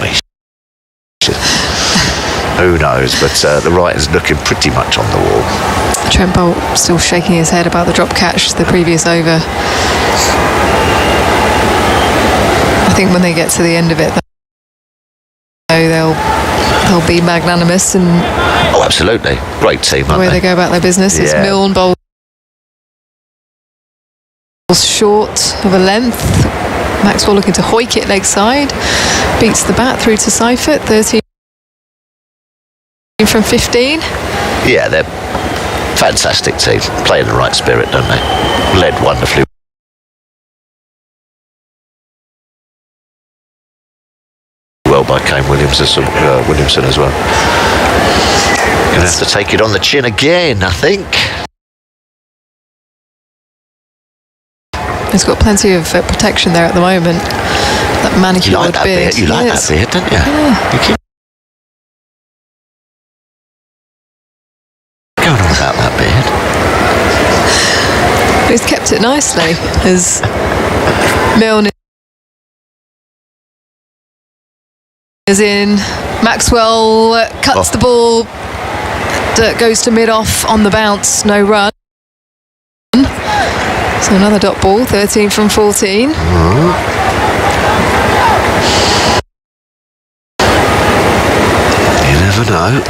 Who knows, but the writing's looking pretty much on the wall. Trent Boult still shaking his head about the drop catch the previous over. I think when they get to the end of it, they'll be magnanimous and absolutely, great team. The way they go about their business is Milne bowls short of a length. Maxwell looking to hoik it leg side, beats the bat through to Seifert. 13 from 15. Yeah, they're fantastic team. Play in the right spirit, don't they? Led wonderfully well by Kane Williamson as well. Gonna have to take it on the chin again, I think. He's got plenty of protection there at the moment. That manicured beard. You like that beard, don't you? Yeah. You keep going on about that beard. He's kept it nicely as Milne is in. Maxwell cuts the ball. Dirt goes to mid-off on the bounce, no run. So another dot ball, 13 from 14. You never know.